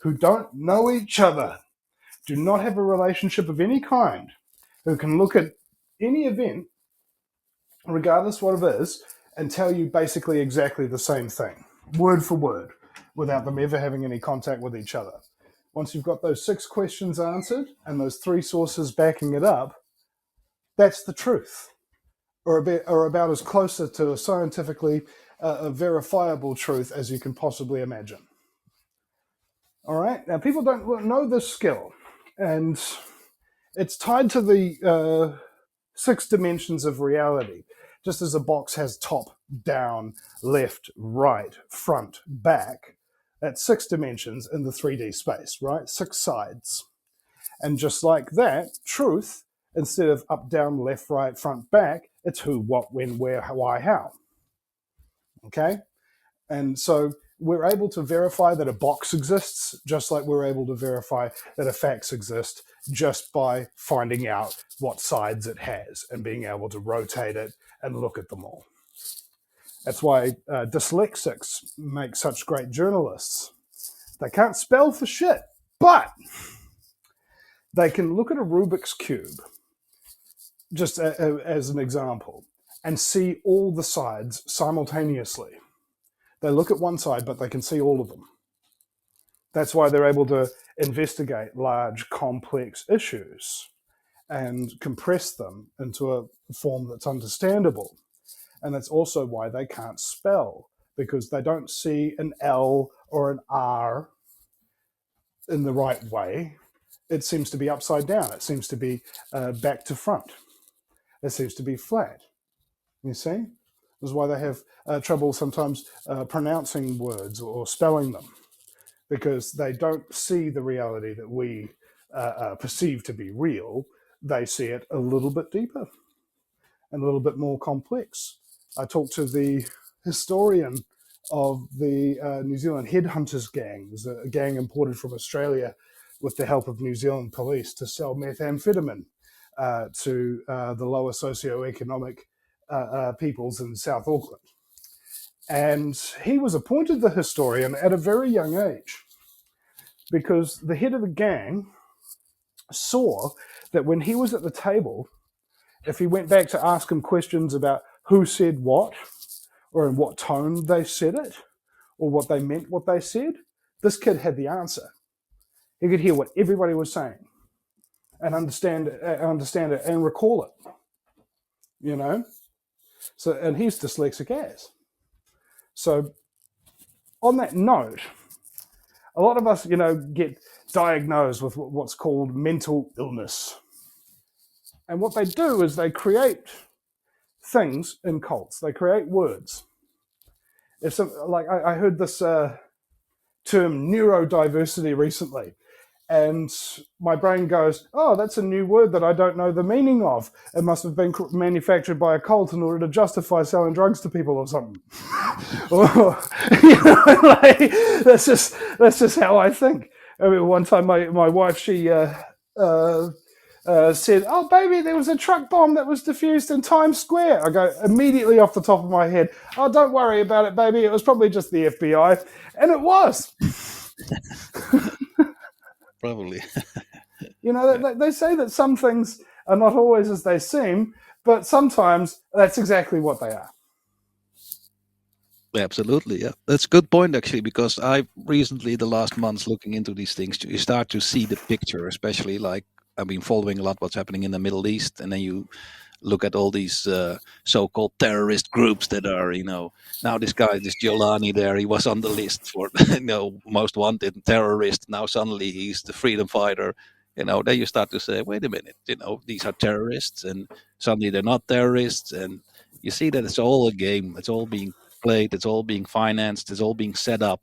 F: who don't know each other, do not have a relationship of any kind, who can look at any event, regardless what it is, and tell you basically exactly the same thing, word for word, without them ever having any contact with each other. Once you've got those 6 questions answered and those 3 sources backing it up, that's the truth, or about as closer to a scientifically verifiable truth as you can possibly imagine. All right. Now, people don't know this skill, and it's tied to the 6 dimensions of reality. Just as a box has top, down, left, right, front, back, that's 6 dimensions in the 3D space, right? 6 sides. And just like that, truth, instead of up, down, left, right, front, back, it's who, what, when, where, why, how. Okay? And so we're able to verify that a box exists, just like we're able to verify that a fax exists, just by finding out what sides it has and being able to rotate it and look at them all. That's why dyslexics make such great journalists. They can't spell for shit, but they can look at a Rubik's Cube, just as an example, and see all the sides simultaneously. They look at one side, but they can see all of them. That's why they're able to investigate large, complex issues and compress them into a form that's understandable. And that's also why they can't spell, because they don't see an L or an R in the right way. It seems to be upside down. It seems to be back to front. It seems to be flat. You see? This is why they have trouble sometimes pronouncing words or spelling them, because they don't see the reality that we perceive to be real. They see it a little bit deeper and a little bit more complex. I talked to the historian of the New Zealand headhunters gang. There's a gang imported from Australia with the help of New Zealand police to sell methamphetamine to the lower socioeconomic peoples in South Auckland. And he was appointed the historian at a very young age, because the head of the gang saw that when he was at the table, if he went back to ask him questions about who said what, or in what tone they said it, or what they meant what they said, this kid had the answer. He could hear what everybody was saying and understand it and recall it, you know? So, and he's dyslexic as. So, on that note, a lot of us, get diagnosed with what's called mental illness. And what they do is they create things in cults. They create words. I heard this term neurodiversity recently, and my brain goes, "Oh, that's a new word that I don't know the meaning of. It must have been manufactured by a cult in order to justify selling drugs to people or something." Or, that's just how I think. I mean, one time my wife, she said, "Oh, baby, there was a truck bomb that was defused in Times Square." I go immediately off the top of my head, "Oh, don't worry about it, baby. It was probably just the FBI," and it was.
C: Probably.
F: They say that some things are not always as they seem, but sometimes that's exactly what they are.
C: Absolutely, yeah. That's a good point, actually, because I recently, the last months, looking into these things, you start to see the picture, especially like I've been following a lot what's happening in the Middle East, and then you look at all these so-called terrorist groups that are, now this Giuliani there, he was on the list for, most wanted terrorist. Now suddenly he's the freedom fighter. Then you start to say, wait a minute, these are terrorists, and suddenly they're not terrorists, and you see that it's all a game. It's all being played. It's all being financed. It's all being set up.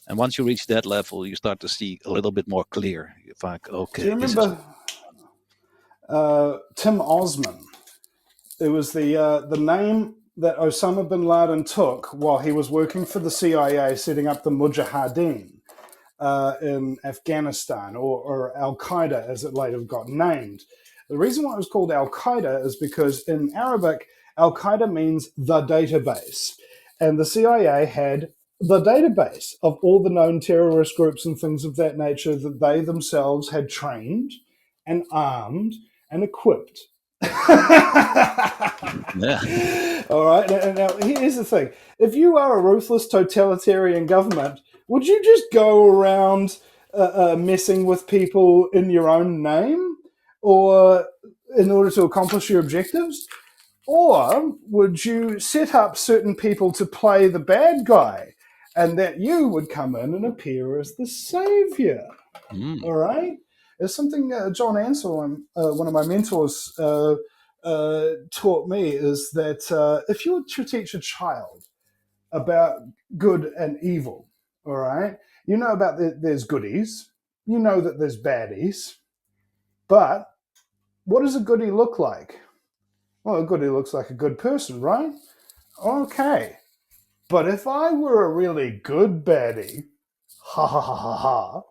C: And once you reach that level, you start to see a little bit more clear. You're like, okay,
F: Do you remember Tim Osman? It was the name that Osama bin Laden took while he was working for the CIA, setting up the Mujahideen in Afghanistan, or Al Qaeda, as it later got named. The reason why it was called Al Qaeda is because in Arabic, Al Qaeda means the database, and the CIA had the database of all the known terrorist groups and things of that nature that they themselves had trained and armed and equipped.
C: Yeah.
F: All right. Now, here's the thing. If you are a ruthless totalitarian government, would you just go around messing with people in your own name or in order to accomplish your objectives? Or would you set up certain people to play the bad guy and that you would come in and appear as the savior? All right? It's something John Ansel, one of my mentors, taught me, is that if you were to teach a child about good and evil, all right, about there's goodies, that there's baddies, but what does a goodie look like? Well, a goodie looks like a good person, right? Okay. But if I were a really good baddie, ha ha ha ha ha,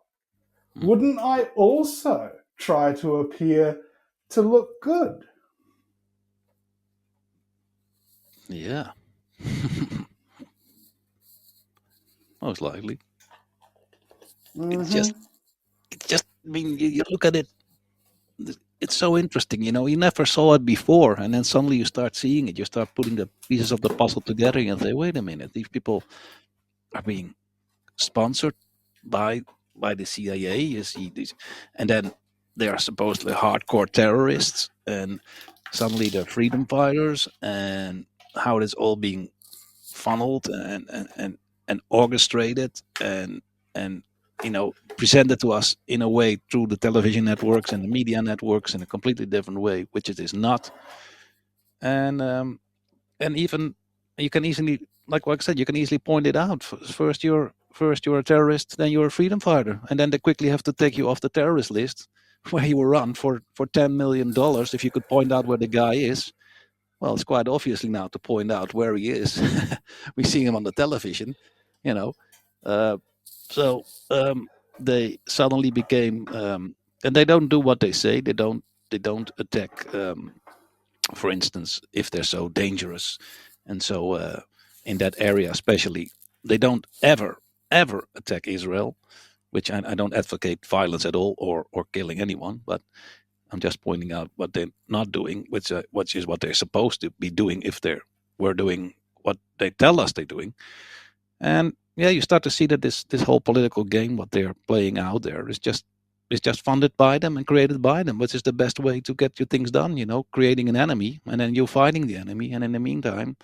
F: wouldn't I also try to appear to look good?
C: Yeah. Most likely.
F: Mm-hmm.
C: It's just, I mean, you look at it, it's so interesting, you never saw it before, and then suddenly you start seeing it, you start putting the pieces of the puzzle together and say, wait a minute, these people are being sponsored by the CIA, you see these, and then they are supposedly hardcore terrorists, and suddenly they're freedom fighters, and how it is all being funneled and orchestrated and presented to us in a way through the television networks and the media networks in a completely different way, which it is not. And even you can easily, like what I said, you can easily point it out. First you're a terrorist, then you're a freedom fighter, and then they quickly have to take you off the terrorist list where you were run for $10 million if you could point out where the guy is. Well, it's quite obviously now to point out where he is. We see him on the television, So they suddenly became, and they don't do what they say. They don't attack. For instance, if they're so dangerous, and so in that area especially, they don't ever attack Israel, which I don't advocate violence at all or killing anyone, but I'm just pointing out what they're not doing, which is what they're supposed to be doing if they were doing what they tell us they're doing. And yeah, you start to see that this whole political game, what they're playing out there, is just is just funded by them and created by them, which is the best way to get your things done, creating an enemy, and then you're fighting the enemy, and in the meantime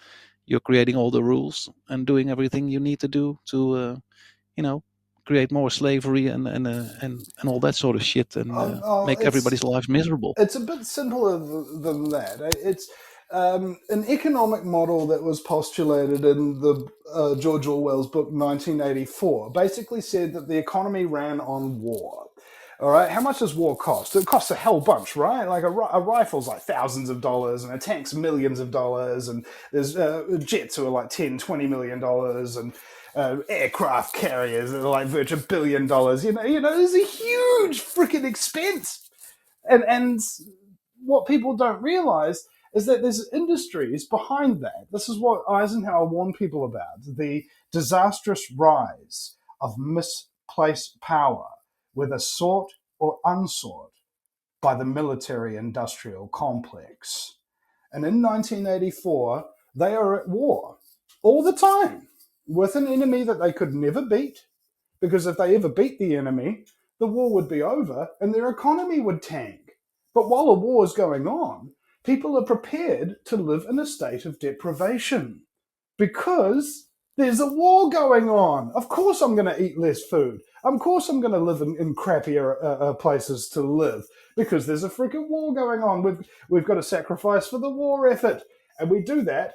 C: you're creating all the rules and doing everything you need to do to create more slavery and all that sort of shit, and make everybody's lives miserable.
F: It's a bit simpler than that. It's an economic model that was postulated in the George Orwell's book 1984 basically said that the economy ran on war. All right, how much does war cost? It costs a hell bunch, right? Like a rifle's like thousands of dollars, and a tank's millions of dollars, and there's jets who are like $10-20 million, and aircraft carriers that are like virtually $1 billion. There's a huge freaking expense, and what people don't realize is that there's industries behind that. This is what Eisenhower warned people about: the disastrous rise of misplaced power, whether sought or unsought, by the military-industrial complex. And in 1984, they are at war all the time with an enemy that they could never beat, because if they ever beat the enemy, the war would be over and their economy would tank. But while a war is going on, people are prepared to live in a state of deprivation because there's a war going on. Of course I'm going to eat less food. Of course I'm going to live in crappier places to live because there's a freaking war going on. We've got to sacrifice for the war effort. And we do that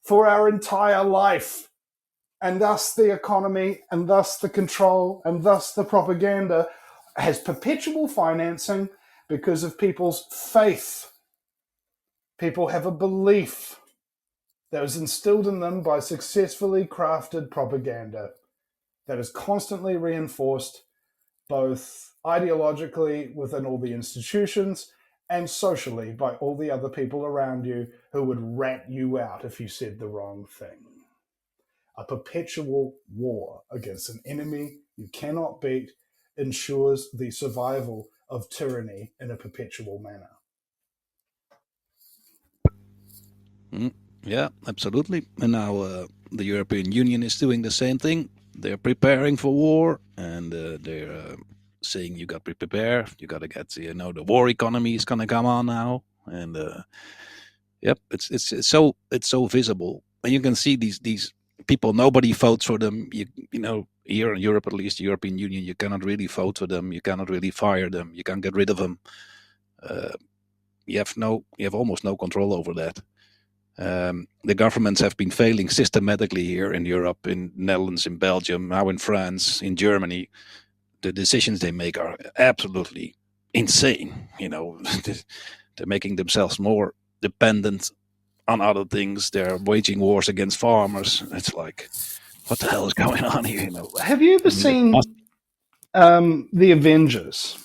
F: for our entire life. And thus the economy, and thus the control, and thus the propaganda has perpetual financing because of people's faith. People have a belief that was instilled in them by successfully crafted propaganda that is constantly reinforced both ideologically within all the institutions and socially by all the other people around you who would rat you out if you said the wrong thing. A perpetual war against an enemy you cannot beat ensures the survival of tyranny in a perpetual manner.
C: Yeah, absolutely. And now the European Union is doing the same thing. They're preparing for war, and they're saying you got to prepare. You got to get, the war economy is going to come on now, and yep, it's so visible, and you can see these people. Nobody votes for them. Here in Europe, at least, the European Union, you cannot really vote for them. You cannot really fire them. You can't get rid of them. You have almost no control over that. The governments have been failing systematically here in Europe, in Netherlands, in Belgium, now in France, in Germany. The decisions they make are absolutely insane. They're making themselves more dependent on other things. They're waging wars against farmers. It's like, what the hell is going on here?
F: Have you ever seen The Avengers?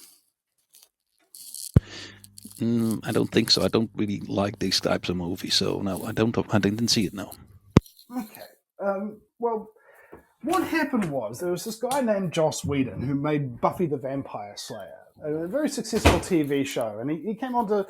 C: I don't think so. I don't really like these types of movies, so no, I didn't see it. No.
F: Okay. Well, what happened was there was this guy named Joss Whedon who made Buffy the Vampire Slayer, a very successful TV show, and he came on to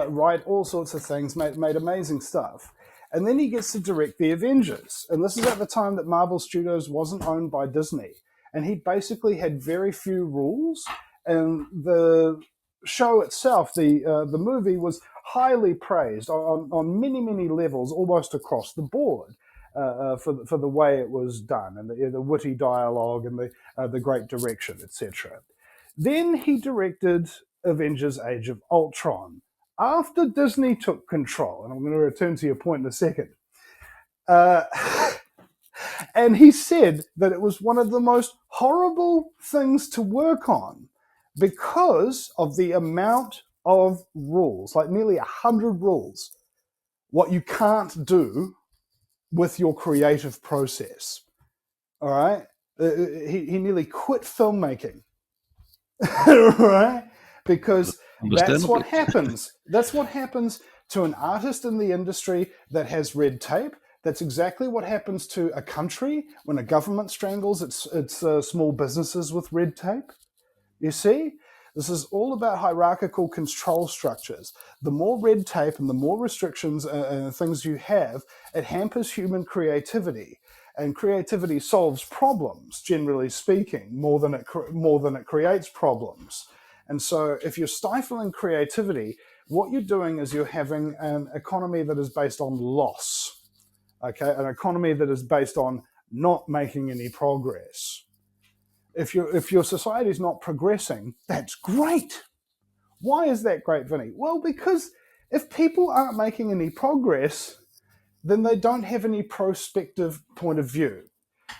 F: write all sorts of things, made amazing stuff. And then he gets to direct The Avengers, and this is at the time that Marvel Studios wasn't owned by Disney, and he basically had very few rules, and the show itself, the movie, was highly praised on many levels, almost across the board. For the way it was done, and the witty dialogue, and the great direction, etc. Then he directed Avengers: Age of Ultron after Disney took control, and I'm going to return to your point in a second. And he said that it was one of the most horrible things to work on because of the amount of rules, like nearly 100 rules, what you can't do with your creative process. All right? He nearly quit filmmaking. Right? Because that's what happens. That's what happens to an artist in the industry that has red tape. That's exactly what happens to a country when a government strangles its small businesses with red tape. You see? This is all about hierarchical control structures. The more red tape and the more restrictions and things you have, it hampers human creativity. And creativity solves problems, generally speaking, more than it creates problems. And so if you're stifling creativity, what you're doing is you're having an economy that is based on loss, okay? An economy that is based on not making any progress. If your society is not progressing, that's great. Why is that great, Vinny? Well, because if people aren't making any progress, then they don't have any prospective point of view.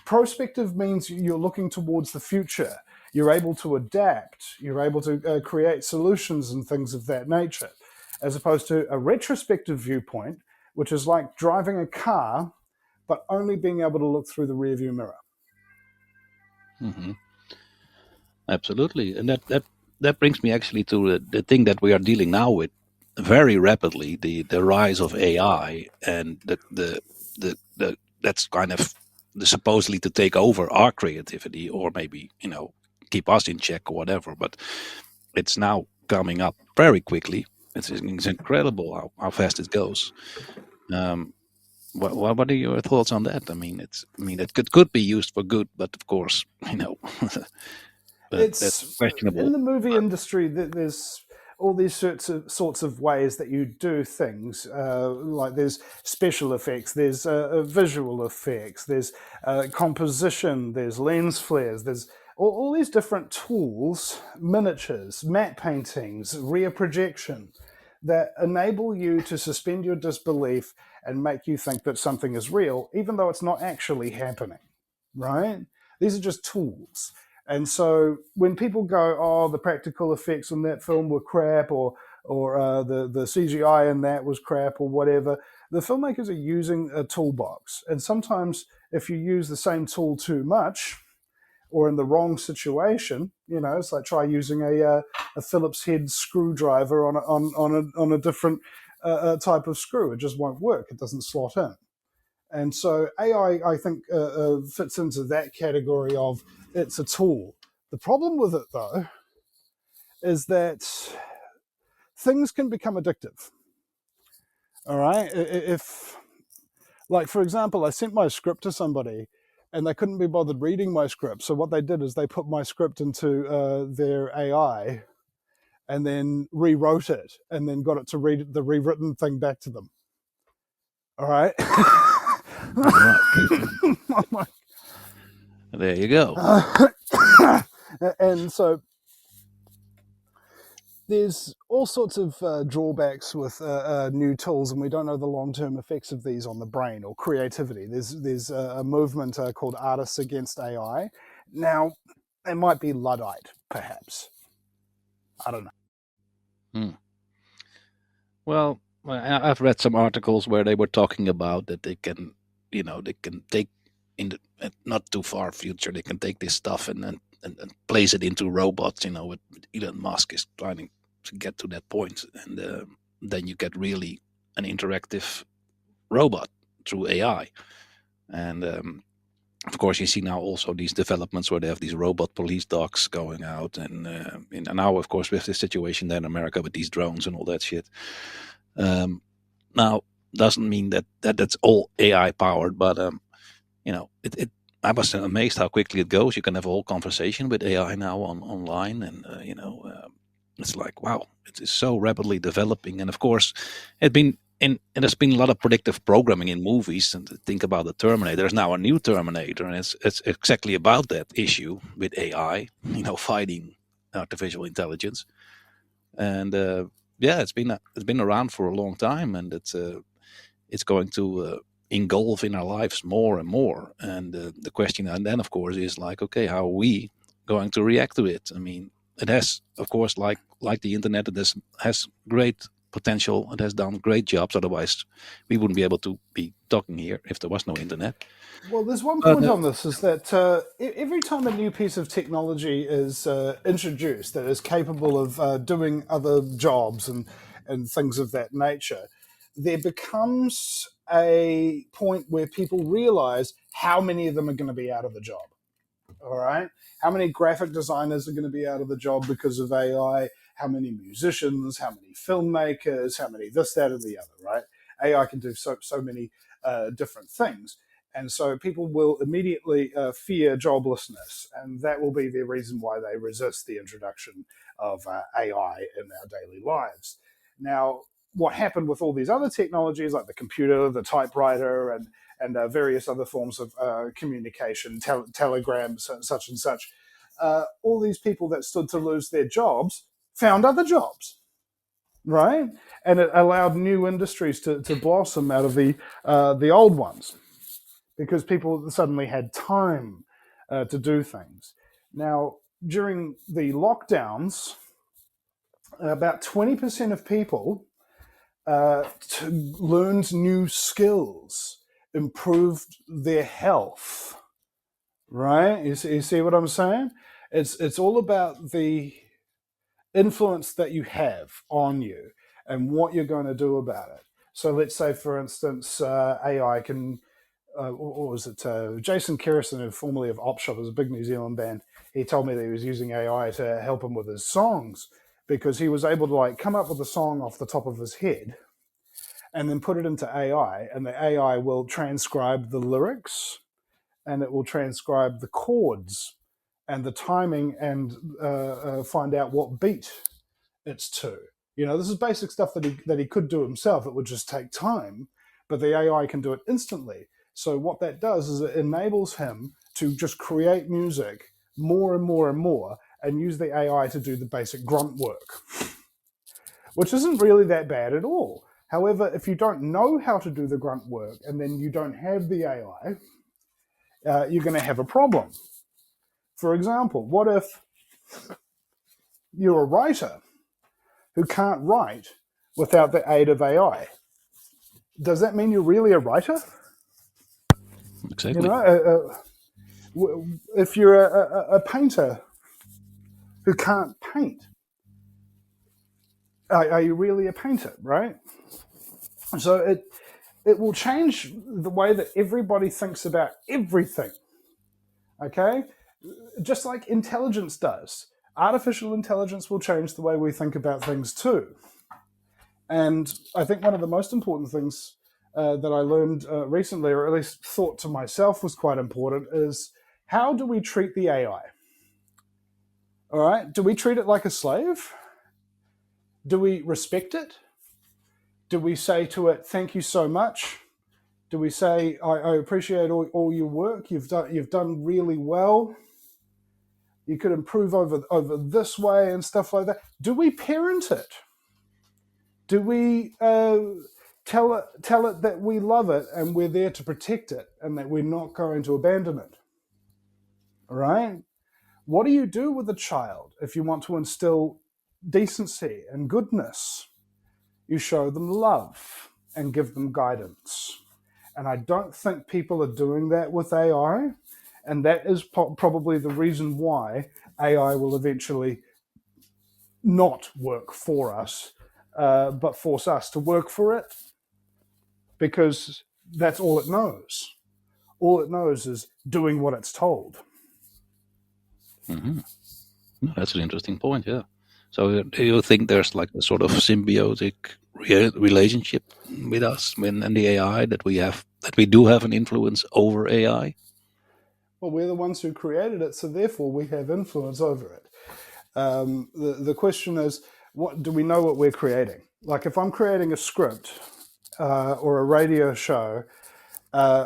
F: Prospective means you're looking towards the future. You're able to adapt. You're able to create solutions and things of that nature, as opposed to a retrospective viewpoint, which is like driving a car, but only being able to look through the rearview mirror.
C: Hmm. Absolutely, and that brings me actually to the thing that we are dealing now with very rapidly, the rise of AI, and the that's kind of the supposedly to take over our creativity, or maybe keep us in check or whatever. But it's now coming up very quickly. It's incredible how fast it goes. Um, what are your thoughts on that? It could be used for good, but of course, that's
F: It's in
C: questionable.
F: the movie industry that there's all these sorts of ways that you do things. Like there's special effects, there's visual effects, there's composition, there's lens flares, there's all these different tools, miniatures, matte paintings, rear projection, that enable you to suspend your disbelief and make you think that something is real, even though it's not actually happening, right? These are just tools. And so when people go, oh, the practical effects in that film were crap, or the CGI in that was crap, or whatever, the filmmakers are using a toolbox. And sometimes if you use the same tool too much, or in the wrong situation, it's like try using a Phillips head screwdriver on a different type of screw. It just won't work. It doesn't slot in. And so AI, I think, fits into that category of it's a tool. The problem with it, though, is that things can become addictive. All right? If, like, for example, I sent my script to somebody and they couldn't be bothered reading my script. So what they did is they put my script into their AI and then rewrote it and then got it to read the rewritten thing back to them. All right? I'm like,
C: There you go.
F: and so there's all sorts of drawbacks with new tools, and we don't know the long-term effects of these on the brain or creativity. There's a movement called Artists Against AI. Now, it might be Luddite, perhaps. I don't know.
C: Well, I've read some articles where they were talking about that they can take in the not too far future, they can take this stuff and place it into robots. With Elon Musk is trying to get to that point, and then you get really an interactive robot through AI. And of course, you see now also these developments where they have these robot police dogs going out, and now, of course, with the situation there in America with these drones and all that shit. Now, doesn't mean that's all AI powered, but it. I was amazed how quickly it goes. You can have a whole conversation with AI now online, and it's like, wow, it is so rapidly developing. And of course, there's been a lot of predictive programming in movies. And think about the Terminator. There's now a new Terminator, and it's exactly about that issue with AI. Fighting artificial intelligence, and it's been around for a long time, and it's going to engulf in our lives more and more. And the question, and then of course, is like, okay, how are we going to react to it? I mean, it has, of course, like the internet, it has great potential. It has done great jobs. Otherwise, we wouldn't be able to be talking here if there was no internet.
F: Well, there's one point on this, is that every time a new piece of technology is introduced that is capable of doing other jobs and things of that nature, there becomes a point where people realize how many of them are going to be out of a job. All right? How many graphic designers are going to be out of the job because of AI? How many musicians? How many filmmakers? How many this, that, and the other, right? AI can do so many different things. And so people will immediately fear joblessness, and that will be the reason why they resist the introduction of AI in our daily lives. Now, what happened with all these other technologies like the computer, the typewriter, and various other forms of communication, telegrams, such and such, all these people that stood to lose their jobs found other jobs, right? And it allowed new industries to blossom out of the old ones, because people suddenly had time to do things. Now, during the lockdowns, about 20% of people learned new skills, improved their health, right? You see what I'm saying? It's all about the influence that you have on you and what you're going to do about it. So let's say, for instance, AI can what was it? Jason Kerrison, who formerly of Opshop, was a big New Zealand band. He told me that he was using AI to help him with his songs, because he was able to like come up with a song off the top of his head and then put it into AI, and the AI will transcribe the lyrics, and it will transcribe the chords and the timing, and find out what beat it's to. You know, this is basic stuff that he could do himself. It would just take time, but the AI can do it instantly. So what that does is it enables him to just create music more and more and more, and use the AI to do the basic grunt work, which isn't really that bad at all. However, if you don't know how to do the grunt work and then you don't have the AI, you're going to have a problem. For example, what if you're a writer who can't write without the aid of AI? Does that mean you're really a writer?
C: Exactly.
F: You know, if you're a painter who can't paint, are you really a painter, right? So it will change the way that everybody thinks about everything, okay? Just like intelligence does. Artificial intelligence will change the way we think about things too. And I think one of the most important things that I learned recently, or at least thought to myself was quite important, is how do we treat the AI? All right? Do we treat it like a slave? Do we respect it? Do we say to it, thank you so much? Do we say, I appreciate all your work. You've done really well. You could improve over this way and stuff like that. Do we parent it? Do we tell it that we love it and we're there to protect it and that we're not going to abandon it? All right? What do you do with a child if you want to instill decency and goodness? You show them love and give them guidance. And I don't think people are doing that with AI. And that is probably the reason why AI will eventually not work for us, but force us to work for it, because that's all it knows. All it knows is doing what it's told.
C: Mm-hmm. No, that's an interesting point, yeah. So do you think there's like a sort of symbiotic relationship with us and the AI, that we do have an influence over AI?
F: Well, we're the ones who created it, so therefore we have influence over it. The question is, what do we know what we're creating? Like if I'm creating a script or a radio show,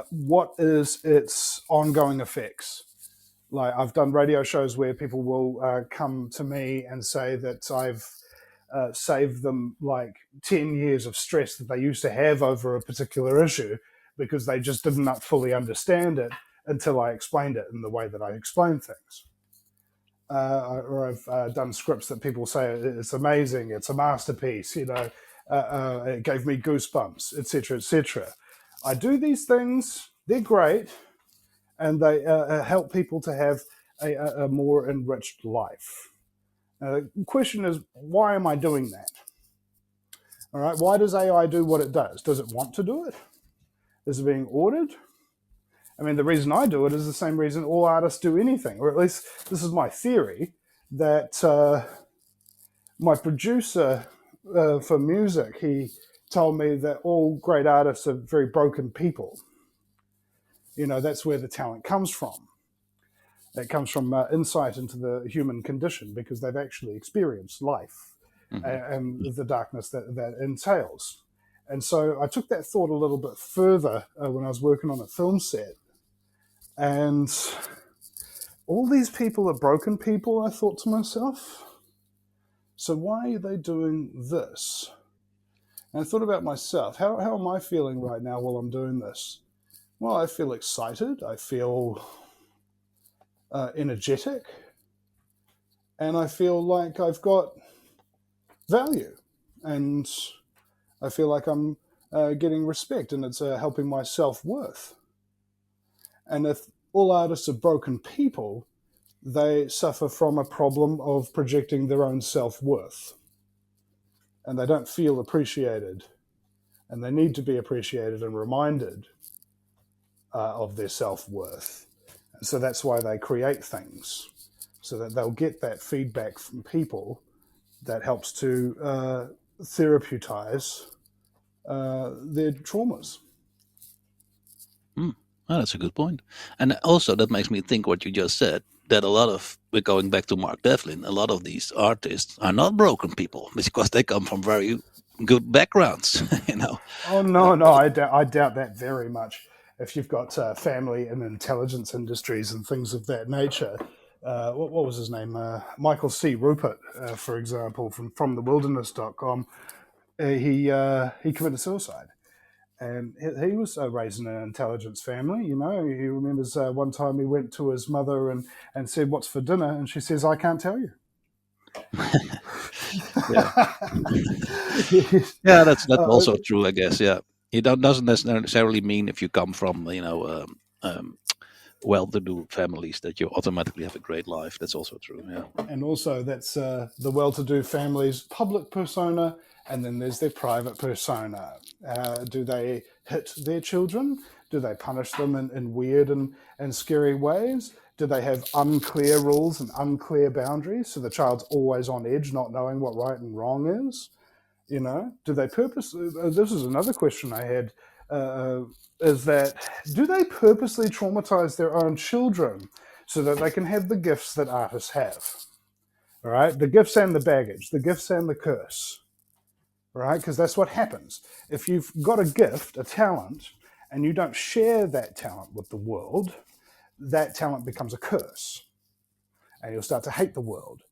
F: what is its ongoing effects? Like I've done radio shows where people will come to me and say that I've saved them like 10 years of stress that they used to have over a particular issue, because they just didn't fully understand it until I explained it in the way that I explain things. Or I've done scripts that people say it's amazing, it's a masterpiece, you know, it gave me goosebumps, etc., etc. I do these things, they're great, and they help people to have a more enriched life. The question is, why am I doing that? All right, why does AI do what it does? Does it want to do it? Is it being ordered? I mean, the reason I do it is the same reason all artists do anything, or at least this is my theory, that my producer for music, he told me that all great artists are very broken people. That's where the talent comes from. It comes from insight into the human condition because they've actually experienced life and the darkness that entails. And so I took that thought a little bit further when I was working on a film set. And all these people are broken people, I thought to myself. So why are they doing this? And I thought about myself. How am I feeling right now while I'm doing this? Well, I feel excited. I feel energetic. And I feel like I've got value. And I feel like I'm getting respect, and it's helping my self-worth. And if all artists are broken people, they suffer from a problem of projecting their own self-worth. And they don't feel appreciated. And they need to be appreciated and reminded of their self-worth. And so that's why they create things, so that they'll get that feedback from people that helps to therapeutize their traumas.
C: Oh, that's a good point. And also that makes me think what you just said, that a lot of, we're going back to Mark Devlin, a lot of these artists are not broken people because they come from very good backgrounds,
F: Oh, no, I doubt that very much. If you've got family in intelligence industries and things of that nature, what was his name? Michael C. Rupert, for example, from thewilderness.com, he committed suicide. And he was raised in an intelligence family, He remembers one time he went to his mother and said, "What's for dinner?" And she says, "I can't tell you."
C: Yeah, that's also true, I guess. Yeah, it doesn't necessarily mean if you come from well-to-do families that you automatically have a great life. That's also true. Yeah,
F: and also that's the well-to-do families' public persona, and then there's their private persona. Do they hit their children? Do they punish them in weird and scary ways? Do they have unclear rules and unclear boundaries, so the child's always on edge, not knowing what right and wrong is? Do they purposely? This is another question I had. Is that, do they purposely traumatize their own children so that they can have the gifts that artists have? All right, the gifts and the baggage, the gifts and the curse. Right, because that's what happens. If you've got a gift, a talent, and you don't share that talent with the world, that talent becomes a curse. And you'll start to hate the world.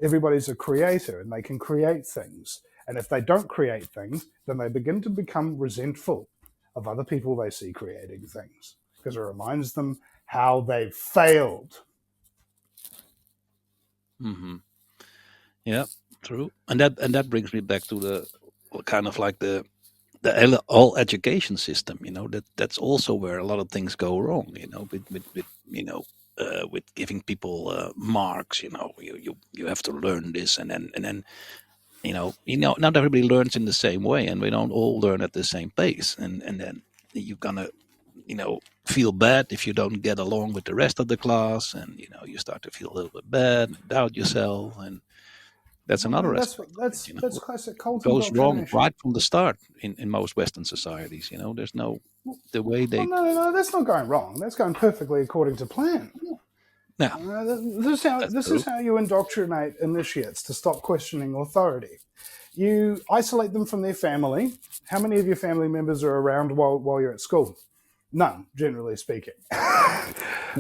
F: Everybody's a creator and they can create things. And if they don't create things, then they begin to become resentful of other people they see creating things, because it reminds them how they've failed.
C: Yeah, true. And that brings me back to the kind of like the whole education system. That's also where a lot of things go wrong. With giving people marks. You have to learn this, and then not everybody learns in the same way, and we don't all learn at the same pace, and then you're gonna feel bad if you don't get along with the rest of the class, and you start to feel a little bit bad and doubt yourself, and that's another aspect.
F: That's classic cult
C: goes wrong
F: indoctrination.
C: right from the start in most Western societies. There's no the way they.
F: No, that's not going wrong. That's going perfectly according to plan.
C: Yeah,
F: this is how you indoctrinate initiates to stop questioning authority. You isolate them from their family. How many of your family members are around while you're at school? None, generally speaking.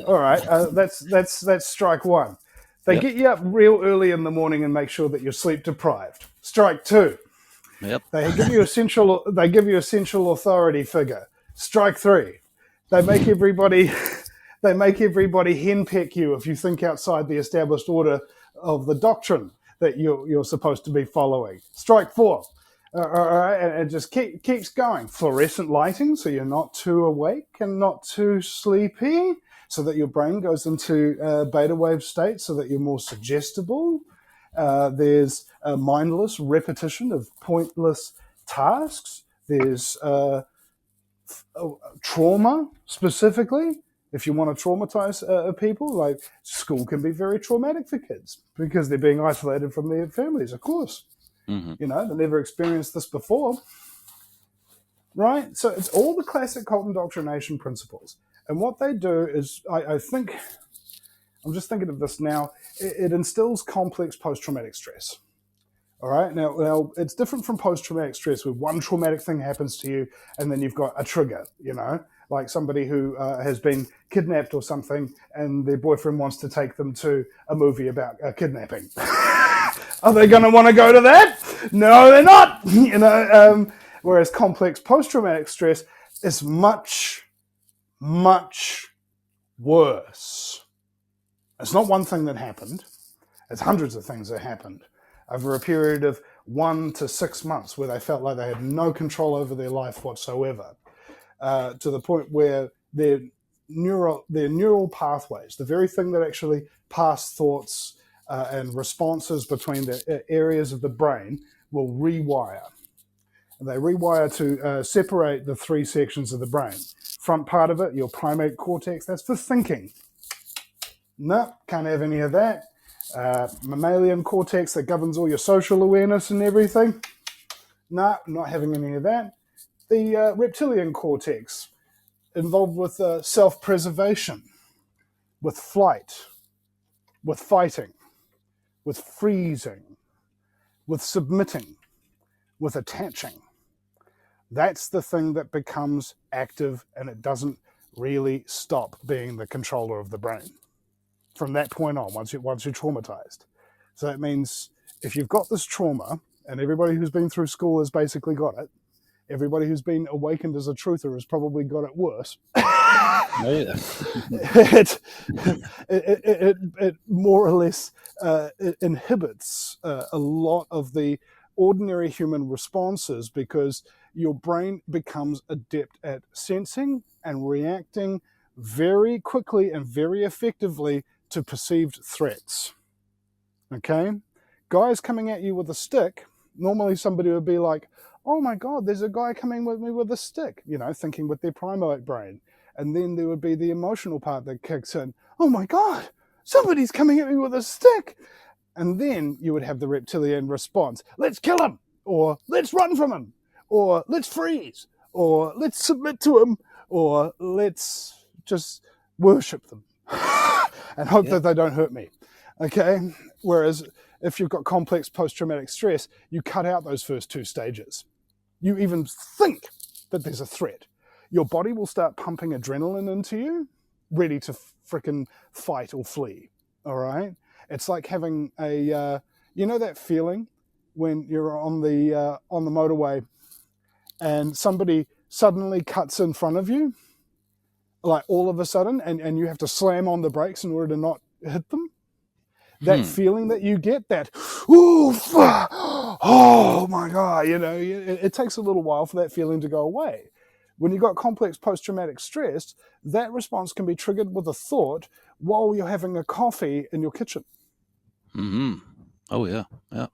F: All right, that's strike one. They get you up real early in the morning and make sure that you're sleep deprived. Strike two.
C: Yep.
F: They give you essential authority figure. Strike three. They make everybody henpeck you if you think outside the established order of the doctrine that you're supposed to be following. Strike four. And it just keeps going. Fluorescent lighting, so you're not too awake and not too sleepy, so that your brain goes into beta wave state, so that you're more suggestible. There's a mindless repetition of pointless tasks. There's trauma, specifically. If you want to traumatize people, like school can be very traumatic for kids because they're being isolated from their families, of course.
C: Mm-hmm.
F: They never experienced this before. Right? So it's all the classic cult indoctrination principles. And what they do is, I think, I'm just thinking of this now, it instills complex post-traumatic stress. All right. Now, it's different from post-traumatic stress, where one traumatic thing happens to you, and then you've got a trigger. Like somebody who has been kidnapped or something, and their boyfriend wants to take them to a movie about kidnapping. Are they going to want to go to that? No, they're not. Whereas complex post-traumatic stress is much, much worse. It's not one thing that happened. It's hundreds of things that happened over a period of 1 to 6 months, where they felt like they had no control over their life whatsoever, to the point where their neural pathways, the very thing that actually pass thoughts and responses between the areas of the brain, will rewire. And they rewire to separate the 3 sections of the brain. Front part of it, your primate cortex, that's for thinking. No, can't have any of that. Mammalian cortex that governs all your social awareness and everything. No, not having any of that. The reptilian cortex, involved with self-preservation, with flight, with fighting, with freezing, with submitting, with attaching. That's the thing that becomes active, and it doesn't really stop being the controller of the brain from that point on, once you're traumatized. So that means if you've got this trauma, and everybody who's been through school has basically got it, everybody who's been awakened as a truther has probably got it worse. It more or less it inhibits a lot of the ordinary human responses, because your brain becomes adept at sensing and reacting very quickly and very effectively to perceived threats. Okay? Guys coming at you with a stick, normally somebody would be like, oh my God, there's a guy coming at me with a stick, thinking with their primate brain. And then there would be the emotional part that kicks in. Oh my God, somebody's coming at me with a stick. And then you would have the reptilian response. Let's kill him, or let's run from him, or let's freeze, or let's submit to him, or let's just worship them and hope that they don't hurt me. Okay? Whereas if you've got complex post-traumatic stress, you cut out those first 2 stages. You even think that there's a threat. Your body will start pumping adrenaline into you, ready to frickin' fight or flee. All right? It's like having a, that feeling when you're on the motorway and somebody suddenly cuts in front of you, like all of a sudden, and you have to slam on the brakes in order to not hit them. That feeling that you get, that, ooh, oh my God, it takes a little while for that feeling to go away. When you've got complex post-traumatic stress, that response can be triggered with a thought while you're having a coffee in your kitchen.
C: Mm-hmm. Oh, yeah. Yeah.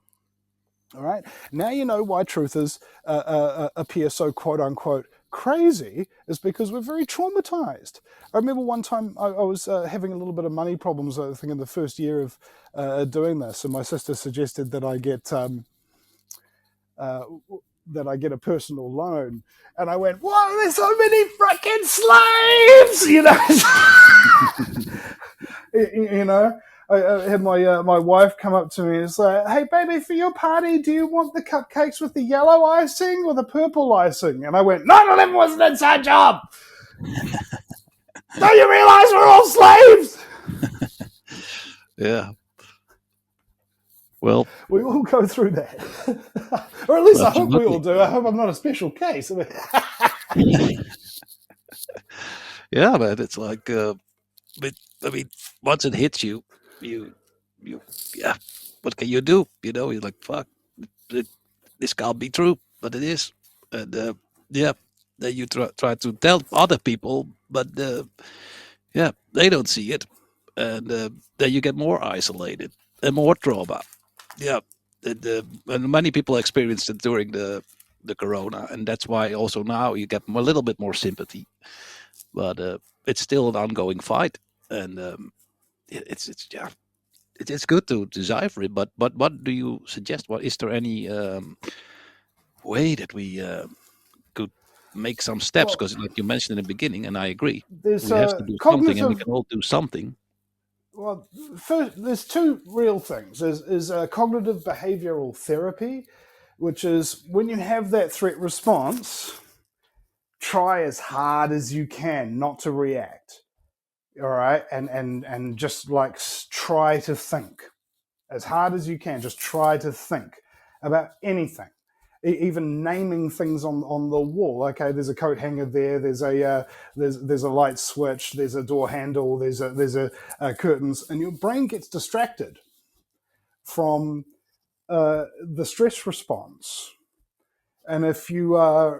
F: All right. Now you know why truthers appear so quote-unquote crazy, is because we're very traumatized. I remember one time I was having a little bit of money problems, I think in the first year of doing this, and my sister suggested that I get a personal loan, and I went, "Whoa, there's so many freaking slaves!" I had my wife come up to me and say, "Hey, baby, for your party, do you want the cupcakes with the yellow icing or the purple icing?" And I went, 9/11 was an inside job. Don't you realize we're all slaves?
C: Yeah. Well,
F: we all go through that. Or at least I hope we all do. I hope I'm not a special case.
C: Yeah, but it's like, once it hits you, yeah, what can you do? You're like, fuck, this can't be true, but it is. And then you try to tell other people, but they don't see it, and then you get more isolated and more trauma. Yeah, and many people experienced it during the corona, and that's why also now you get a little bit more sympathy, but it's still an ongoing fight, and it's good to decipher it. But what do you suggest? What is there any way that we could make some steps,
F: Well,
C: because like you mentioned in the beginning, and I agree,
F: there's
C: we have to do something, and we
F: cognitive.
C: can all do something.
F: Well, first, there's two real things. Is cognitive behavioral therapy, which is when you have that threat response, try as hard as you can not to react. All right, and just like try to think as hard as you can. Just try to think about anything, even naming things on the wall. Okay, there's a coat hanger there. There's a light switch. There's a door handle. There's a curtains, and your brain gets distracted from the stress response. And if you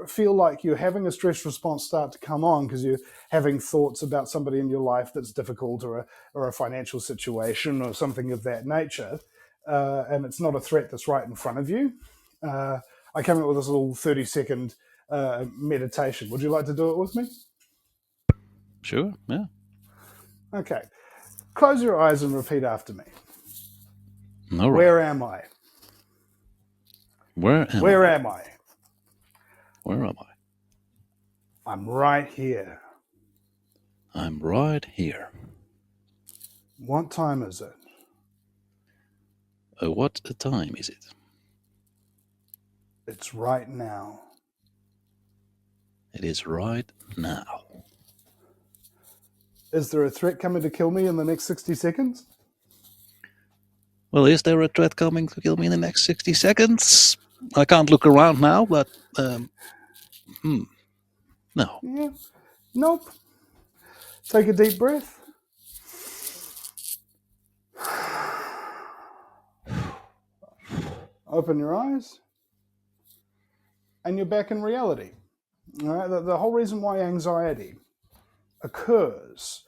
F: feel like you're having a stress response start to come on because you're having thoughts about somebody in your life that's difficult, or a financial situation or something of that nature, and it's not a threat that's right in front of you, I came up with this little 30-second meditation. Would you like to do it with me?
C: Sure, yeah.
F: Okay. Close your eyes and repeat after me.
C: All right.
F: Where am I?
C: Where am
F: Where
C: I?
F: am I?
C: Where am I?
F: I'm right here.
C: I'm right here.
F: What time is it?
C: What time is it?
F: It's right now.
C: It is right now.
F: Is there a threat coming to kill me in the next 60 seconds?
C: Well, is there a threat coming to kill me in the next 60 seconds? I can't look around now, but no.
F: Yeah. Nope. Take a deep breath. Open your eyes. And you're back in reality. All right? The whole reason why anxiety occurs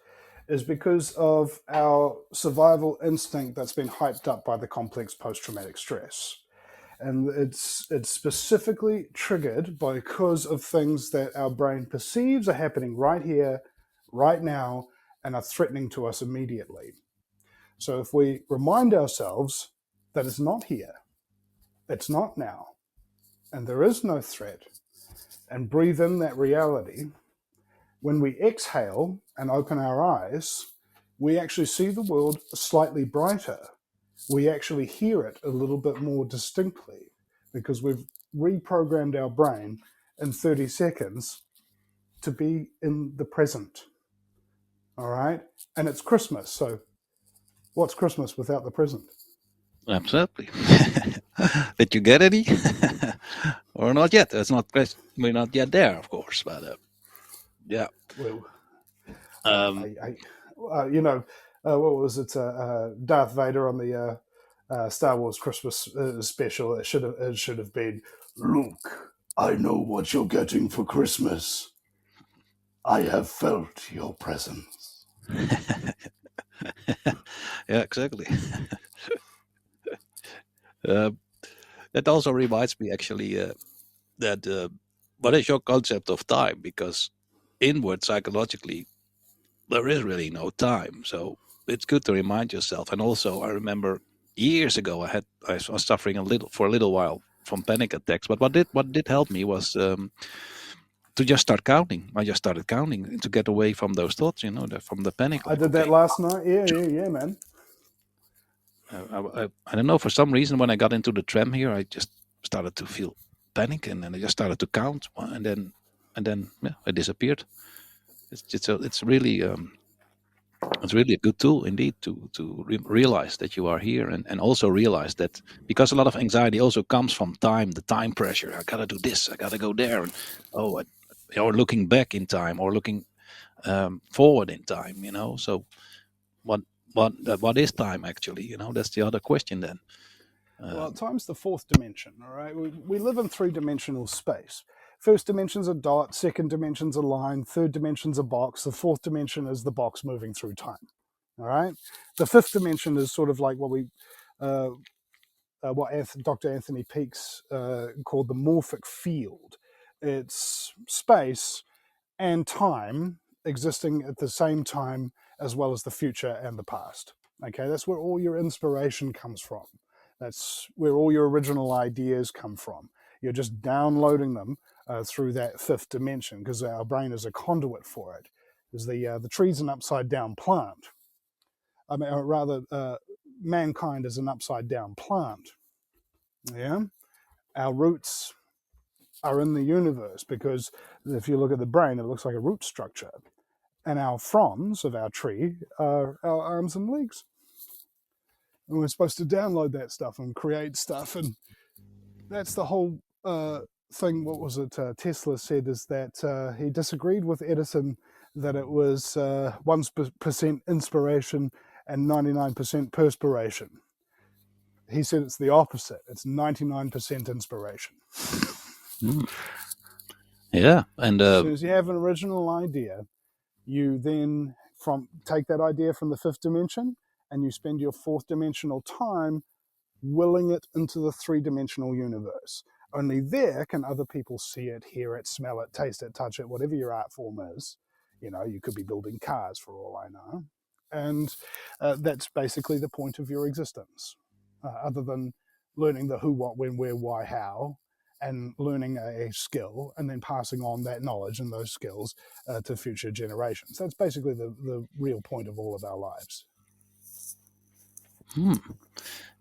F: is because of our survival instinct that's been hyped up by the complex post-traumatic stress. And it's specifically triggered because of things that our brain perceives are happening right here, right now, and are threatening to us immediately. So if we remind ourselves that it's not here, it's not now, and there is no threat, and breathe in that reality, when we exhale and open our eyes, we actually see the world slightly brighter. We actually hear it a little bit more distinctly because we've reprogrammed our brain in 30 seconds to be in the present. All right? And it's Christmas, so what's Christmas without the present?
C: Absolutely. Did you get any? Or not yet? That's not. We're not yet there, of course. But yeah.
F: Well, what was it? Darth Vader on the Star Wars Christmas special. It should have been, Luke, I know what you're getting for Christmas. I have felt your presence.
C: Yeah, exactly. That also reminds me, actually, that what is your concept of time? Because inward psychologically, there is really no time. So it's good to remind yourself. And also, I remember years ago, I was suffering for a little while from panic attacks. But what did help me was to just start counting. I just started counting to get away from those thoughts, from the panic.
F: I did that last night. Yeah, man.
C: I don't know, for some reason when I got into the tram here, I just started to feel panic, and then I just started to count, and then yeah, it disappeared. It's really a good tool indeed to realize that you are here, and also realize that, because a lot of anxiety also comes from time, the time pressure. I gotta do this, I gotta go there, and or looking back in time, or looking forward in time. So what is time actually? That's the other question then.
F: Well, time's the fourth dimension, all right? We live in three-dimensional space. First dimension's a dot, second dimension's a line, third dimension's a box, the fourth dimension is the box moving through time, all right? The fifth dimension is sort of like what Dr. Anthony Peakes called the morphic field. It's space and time existing at the same time, as well as the future and the past. Okay, that's where all your inspiration comes from. That's where all your original ideas come from. You're just downloading them through that fifth dimension, because our brain is a conduit for it. Because the tree's an upside down plant. I mean, or rather, mankind is an upside down plant. Yeah, our roots are in the universe, because if you look at the brain, it looks like a root structure, and our fronds of our tree are our arms and legs. And we're supposed to download that stuff and create stuff, and that's the whole thing. What was it? Tesla said is that he disagreed with Edison that it was 1% inspiration and 99% perspiration. He said it's the opposite. It's 99% inspiration.
C: Yeah, and
F: As soon as you have an original idea, you then take that idea from the fifth dimension, and you spend your fourth dimensional time willing it into the three-dimensional universe. Only there can other people see it, hear it, smell it, taste it, touch it, whatever your art form is. You know, you could be building cars for all I know. And that's basically the point of your existence, other than learning the who, what, when, where, why, how, and learning a skill and then passing on that knowledge and those skills to future generations. That's basically the real point of all of our lives.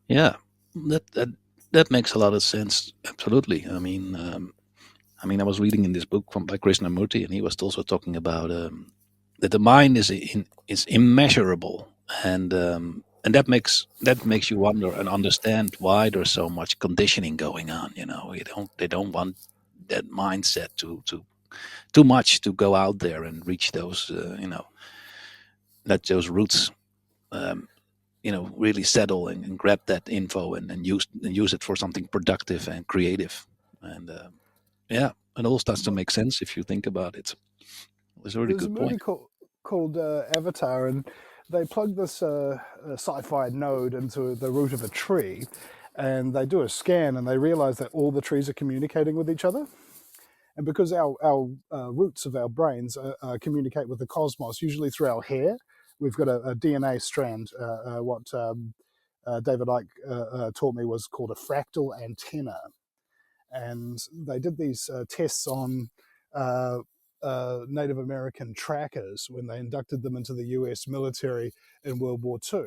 C: yeah, that makes a lot of sense. Absolutely. I mean, I was reading in this book by Krishnamurti, and he was also talking about that the mind is immeasurable, and that makes you wonder and understand why there's so much conditioning going on. You know, they don't want that mindset to too much to go out there and reach those let those roots really settle and grab that info and use it for something productive and creative. And yeah, it all starts to make sense if you think about it. It's a really
F: There's
C: good
F: a movie
C: point.
F: called Avatar, and they plug this sci-fi node into the root of a tree, and they do a scan, and they realize that all the trees are communicating with each other. And because our roots of our brains communicate with the cosmos, usually through our hair, we've got a DNA strand, what David Icke taught me was called a fractal antenna. And they did these tests on Native American trackers when they inducted them into the US military in World War II.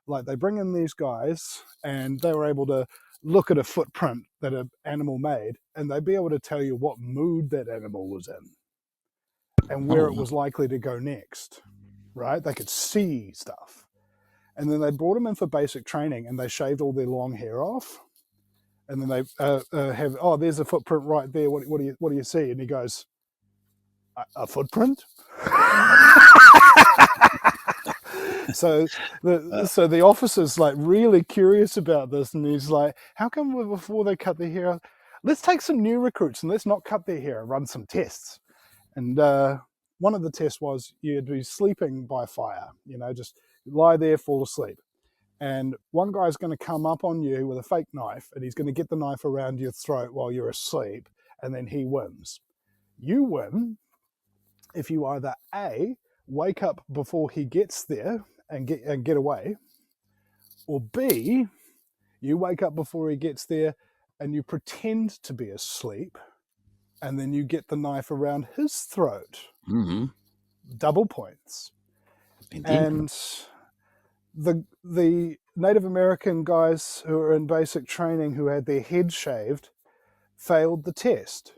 F: Like, they bring in these guys, and they were able to look at a footprint that an animal made, and they'd be able to tell you what mood that animal was in and where it was likely to go next, right? They could see stuff. And then they brought them in for basic training, and they shaved all their long hair off. And then they have, oh, there's a footprint right there. What do you see? And he goes, a footprint? So the officer's like really curious about this, and he's like, how come before they cut their hair, let's take some new recruits and let's not cut their hair and run some tests. And one of the tests was you'd be sleeping by fire, just lie there, fall asleep. And one guy's going to come up on you with a fake knife, and he's going to get the knife around your throat while you're asleep, and then he wins. You win if you either A, wake up before he gets there and get away, or B, you wake up before he gets there and you pretend to be asleep, and then you get the knife around his throat.
C: Mm-hmm.
F: Double points.
C: Indeed.
F: And the Native American guys who are in basic training who had their head shaved failed the test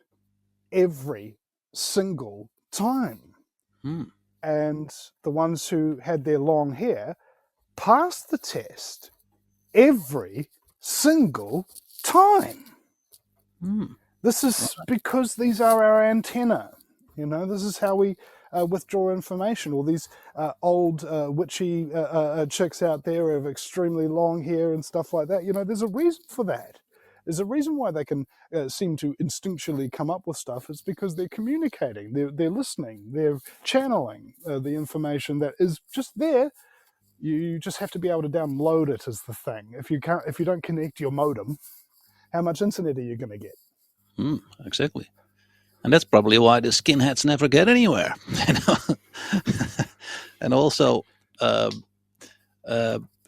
F: every single time. And the ones who had their long hair passed the test every single time. This is because these are our antenna. This is how we withdraw information. All these old witchy chicks out there have extremely long hair and stuff like that. There's a reason for that. There's a reason why they can seem to instinctually come up with stuff. It's because they're communicating, they're listening, they're channeling the information that is just there. You just have to be able to download it as the thing. If you don't connect your modem, how much internet are you going to get?
C: Exactly. And that's probably why the skinheads never get anywhere. And also,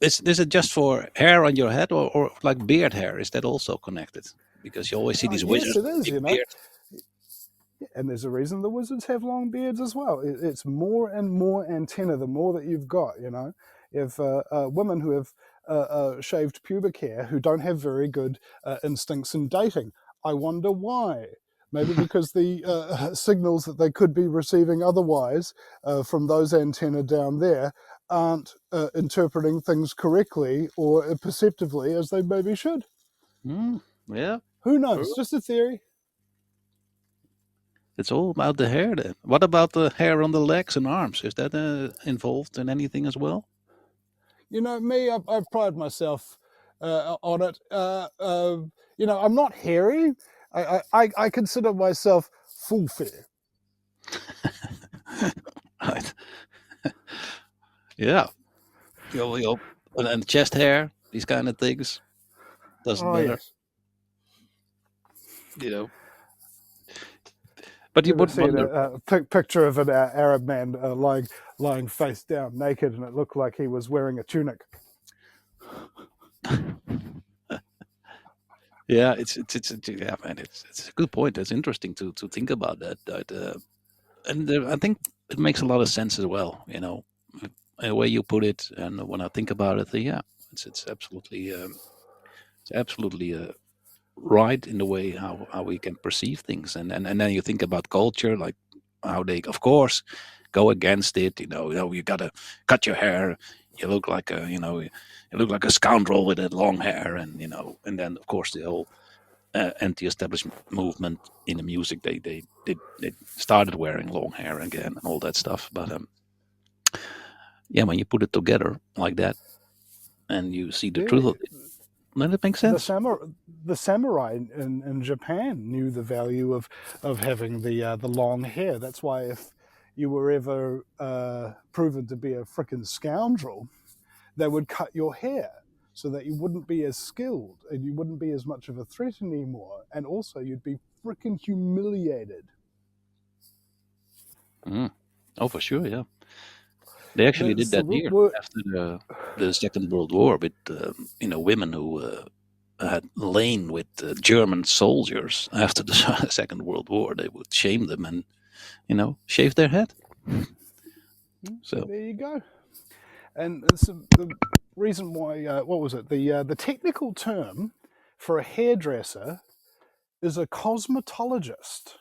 C: is it just for hair on your head, or like beard hair? Is that also connected? Because you always see these wizards.
F: Yes, it is. And there's a reason the wizards have long beards as well. It's more and more antenna the more that you've got, you know. If women who have shaved pubic hair who don't have very good instincts in dating, I wonder why. Maybe because the signals that they could be receiving otherwise from those antennae down there aren't interpreting things correctly or perceptively as they maybe should.
C: Yeah,
F: Who knows?
C: true.
F: Just a theory.
C: It's all about the hair then. What about the hair on the legs and arms? Is that involved in anything as well?
F: You know, me, I pride myself on it. You know, I'm not hairy. I consider myself full fair.
C: Right. Yeah. And chest hair, these kind of things. Doesn't
F: Oh,
C: matter,
F: yes.
C: you know. But you
F: Ever
C: would
F: seen
C: wonder.
F: a picture of an Arab man lying face down naked, and it looked like he was wearing a tunic?
C: Yeah, yeah, man. It's a good point. It's interesting to think about that. And I think it makes a lot of sense as well. You know, the way you put it, and when I think about it, yeah, it's absolutely right in the way how we can perceive things, and then you think about culture, like how they, of course, go against it. You gotta cut your hair. You look like a, you look like a scoundrel with that long hair, and then of course the whole anti-establishment movement in the music. They started wearing long hair again and all that stuff. But yeah, when you put it together like that and you see the truth
F: Yeah,
C: of it, then it makes
F: the
C: sense.
F: samurai in Japan knew the value of having the long hair. That's why if you were ever proven to be a frickin' scoundrel, they would cut your hair so that you wouldn't be as skilled and you wouldn't be as much of a threat anymore. And also, you'd be frickin' humiliated.
C: Mm. Oh, for sure, yeah. They actually did
F: That's the
C: that here
F: word.
C: after the Second World War with women who had lain with German soldiers after the Second World War. They would shame them and shave their head.
F: So
C: So
F: there you go. And it's the reason why, what was it? The technical term for a hairdresser is a cosmetologist,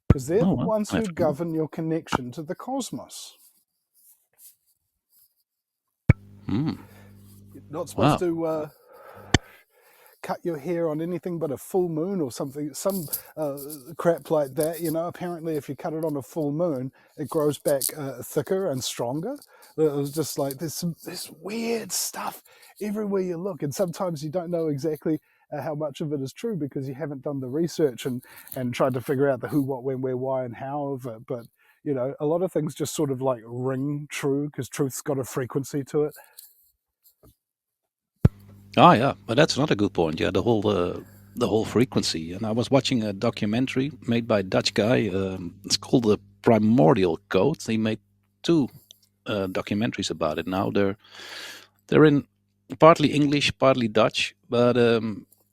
F: because they're the
C: oh well,
F: ones
C: I have
F: who
C: to know.
F: govern your connection to the cosmos.
C: Mm,
F: You're not supposed
C: wow.
F: to cut your hair on anything but a full moon or something, some crap like that. You know, apparently, if you cut it on a full moon, it grows back thicker and stronger. It was just like this weird stuff everywhere you look, and sometimes you don't know exactly how much of it is true because you haven't done the research and tried to figure out the who, what, when, where, why, and how of it. But you know, a lot of things just sort of like ring true because truth's got a frequency to it.
C: Ah, yeah, but that's another good point. Yeah, the whole frequency. And I was watching a documentary made by a Dutch guy. It's called the Primordial Code. He made two documentaries about it. Now they're in partly English, partly Dutch. But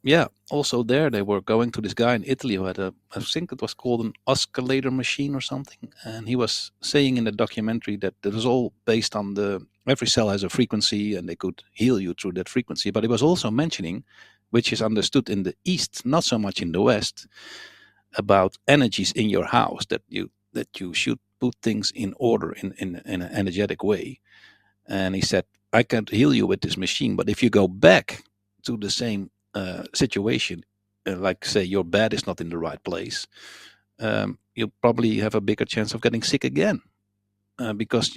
C: yeah, also there they were going to this guy in Italy who had I think it was called an oscillator machine or something, and he was saying in the documentary that it was all based on every cell has a frequency and they could heal you through that frequency. But he was also mentioning, which is understood in the East, not so much in the West, about energies in your house that you should put things in order in an energetic way. And he said, I can't heal you with this machine, but if you go back to the same situation, like say your bed is not in the right place, you'll probably have a bigger chance of getting sick again because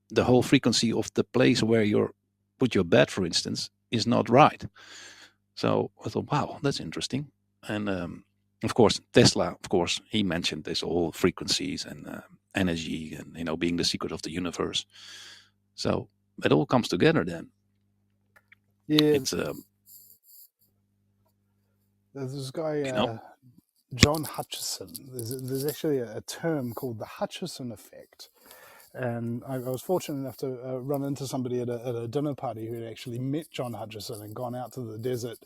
C: the whole frequency of the place where you put your bed, for instance, is not right. So I thought, wow, that's interesting. And of course, Tesla, of course, he mentioned this all frequencies and energy and being the secret of the universe. So it all comes together then.
F: Yeah,
C: It's
F: there's this guy,
C: you know
F: John Hutchison. There's actually a term called the Hutchison effect. And I was fortunate enough to run into somebody at a dinner party who had actually met John Hutchison and gone out to the desert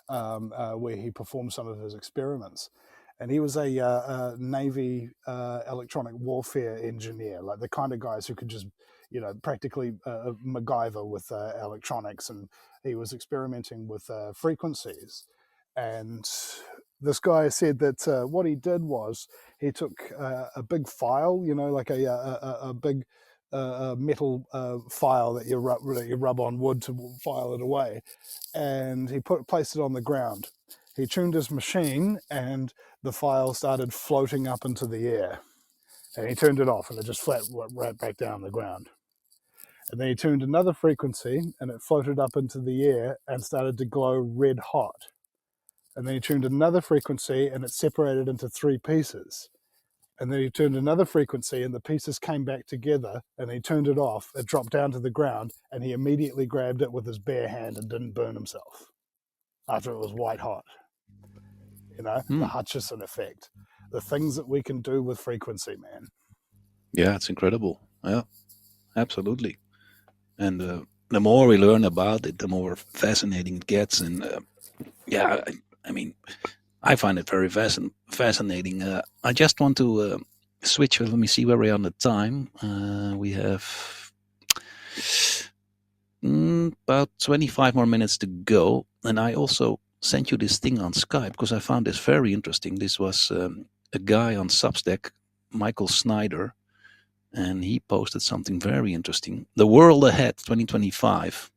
F: where he performed some of his experiments. and he was a Navy electronic warfare engineer, like the kind of guys who could just, practically MacGyver with electronics, and he was experimenting with frequencies. And this guy said that what he did was he took a big file, like a big metal file that you rub on wood to file it away, and he placed it on the ground. He tuned his machine, and the file started floating up into the air. And he turned it off, and it just went right back down the ground. And then he tuned another frequency, and it floated up into the air and started to glow red hot. And then he tuned another frequency, and it separated into 3 pieces. And then he turned another frequency, and the pieces came back together, and he turned it off. It dropped down to the ground, and he immediately grabbed it with his bare hand and didn't burn himself after it was white hot. The Hutchison effect, the things that we can do with frequency, man.
C: Yeah, it's incredible. Yeah, absolutely. And the more we learn about it, the more fascinating it gets. And I mean, I find it very fascinating. I just want to switch. Let me see where we are on the time. We have about 25 more minutes to go. And I also sent you this thing on Skype because I found this very interesting. This was a guy on Substack, Michael Snyder, and he posted something very interesting. The World Ahead 2025.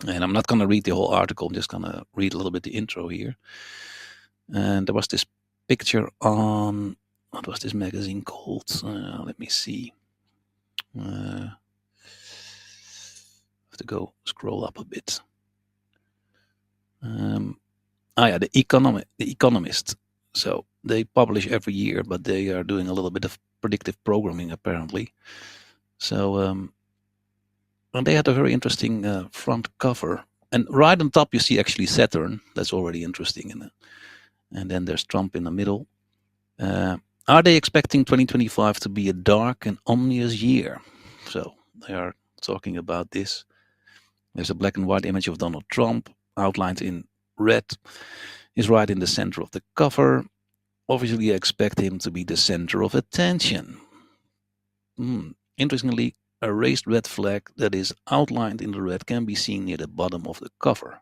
C: And I'm not going to read the whole article. I'm just going to read a little bit the intro here. And there was this picture on, what was this magazine called? Let me see. I have to go scroll up a bit. The Economist. So they publish every year, but they are doing a little bit of predictive programming apparently. So, and they had a very interesting front cover. And right on top, you see actually Saturn. That's already interesting. And then there's Trump in the middle. Are they expecting 2025 to be a dark and ominous year? So they are talking about this. There's a black and white image of Donald Trump outlined in red. He's right in the center of the cover. Obviously, you expect him to be the center of attention. Interestingly, a raised red flag that is outlined in the red can be seen near the bottom of the cover.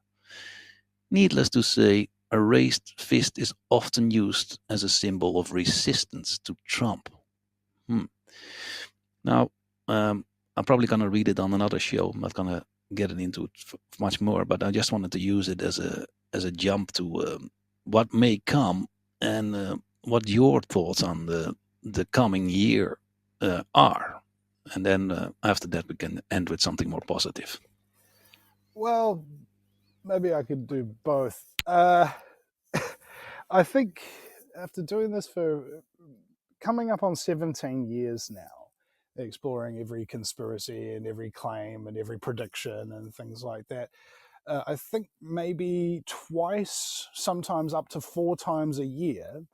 C: Needless to say, a raised fist is often used as a symbol of resistance to Trump. Now, I'm probably going to read it on another show. I'm not going to get into it much more, but I just wanted to use it as a jump to what may come and what your thoughts on the coming year are. And then after that, we can end with something more positive.
F: Well, maybe I could do both. I think after doing this for coming up on 17 years now, exploring every conspiracy and every claim and every prediction and things like that, I think maybe twice, sometimes up to 4 times a year,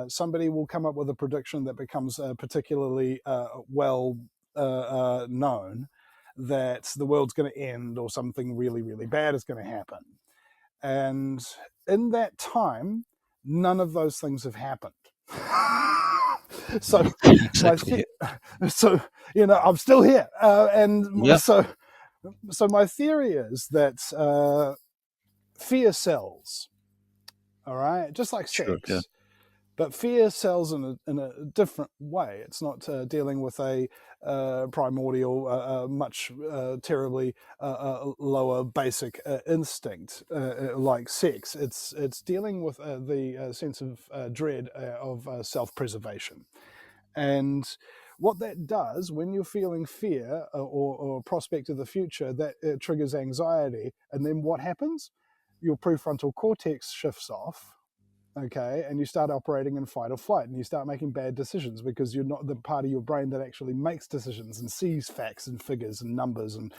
F: somebody will come up with a prediction that becomes particularly well known, that the world's going to end or something really, really bad is going to happen. And in that time, none of those things have happened. So,
C: Exactly.
F: I'm still here,
C: Yeah.
F: So my theory is that fear sells. All right, just like sex.
C: Sure, yeah.
F: But fear sells in a different way. It's not dealing with a primordial, much terribly lower basic instinct like sex. It's dealing with the sense of dread of self-preservation. And what that does when you're feeling fear or prospect of the future, that it triggers anxiety. And then what happens? Your prefrontal cortex shifts off. Okay, and you start operating in fight or flight, and you start making bad decisions because you're not the part of your brain that actually makes decisions and sees facts and figures and numbers and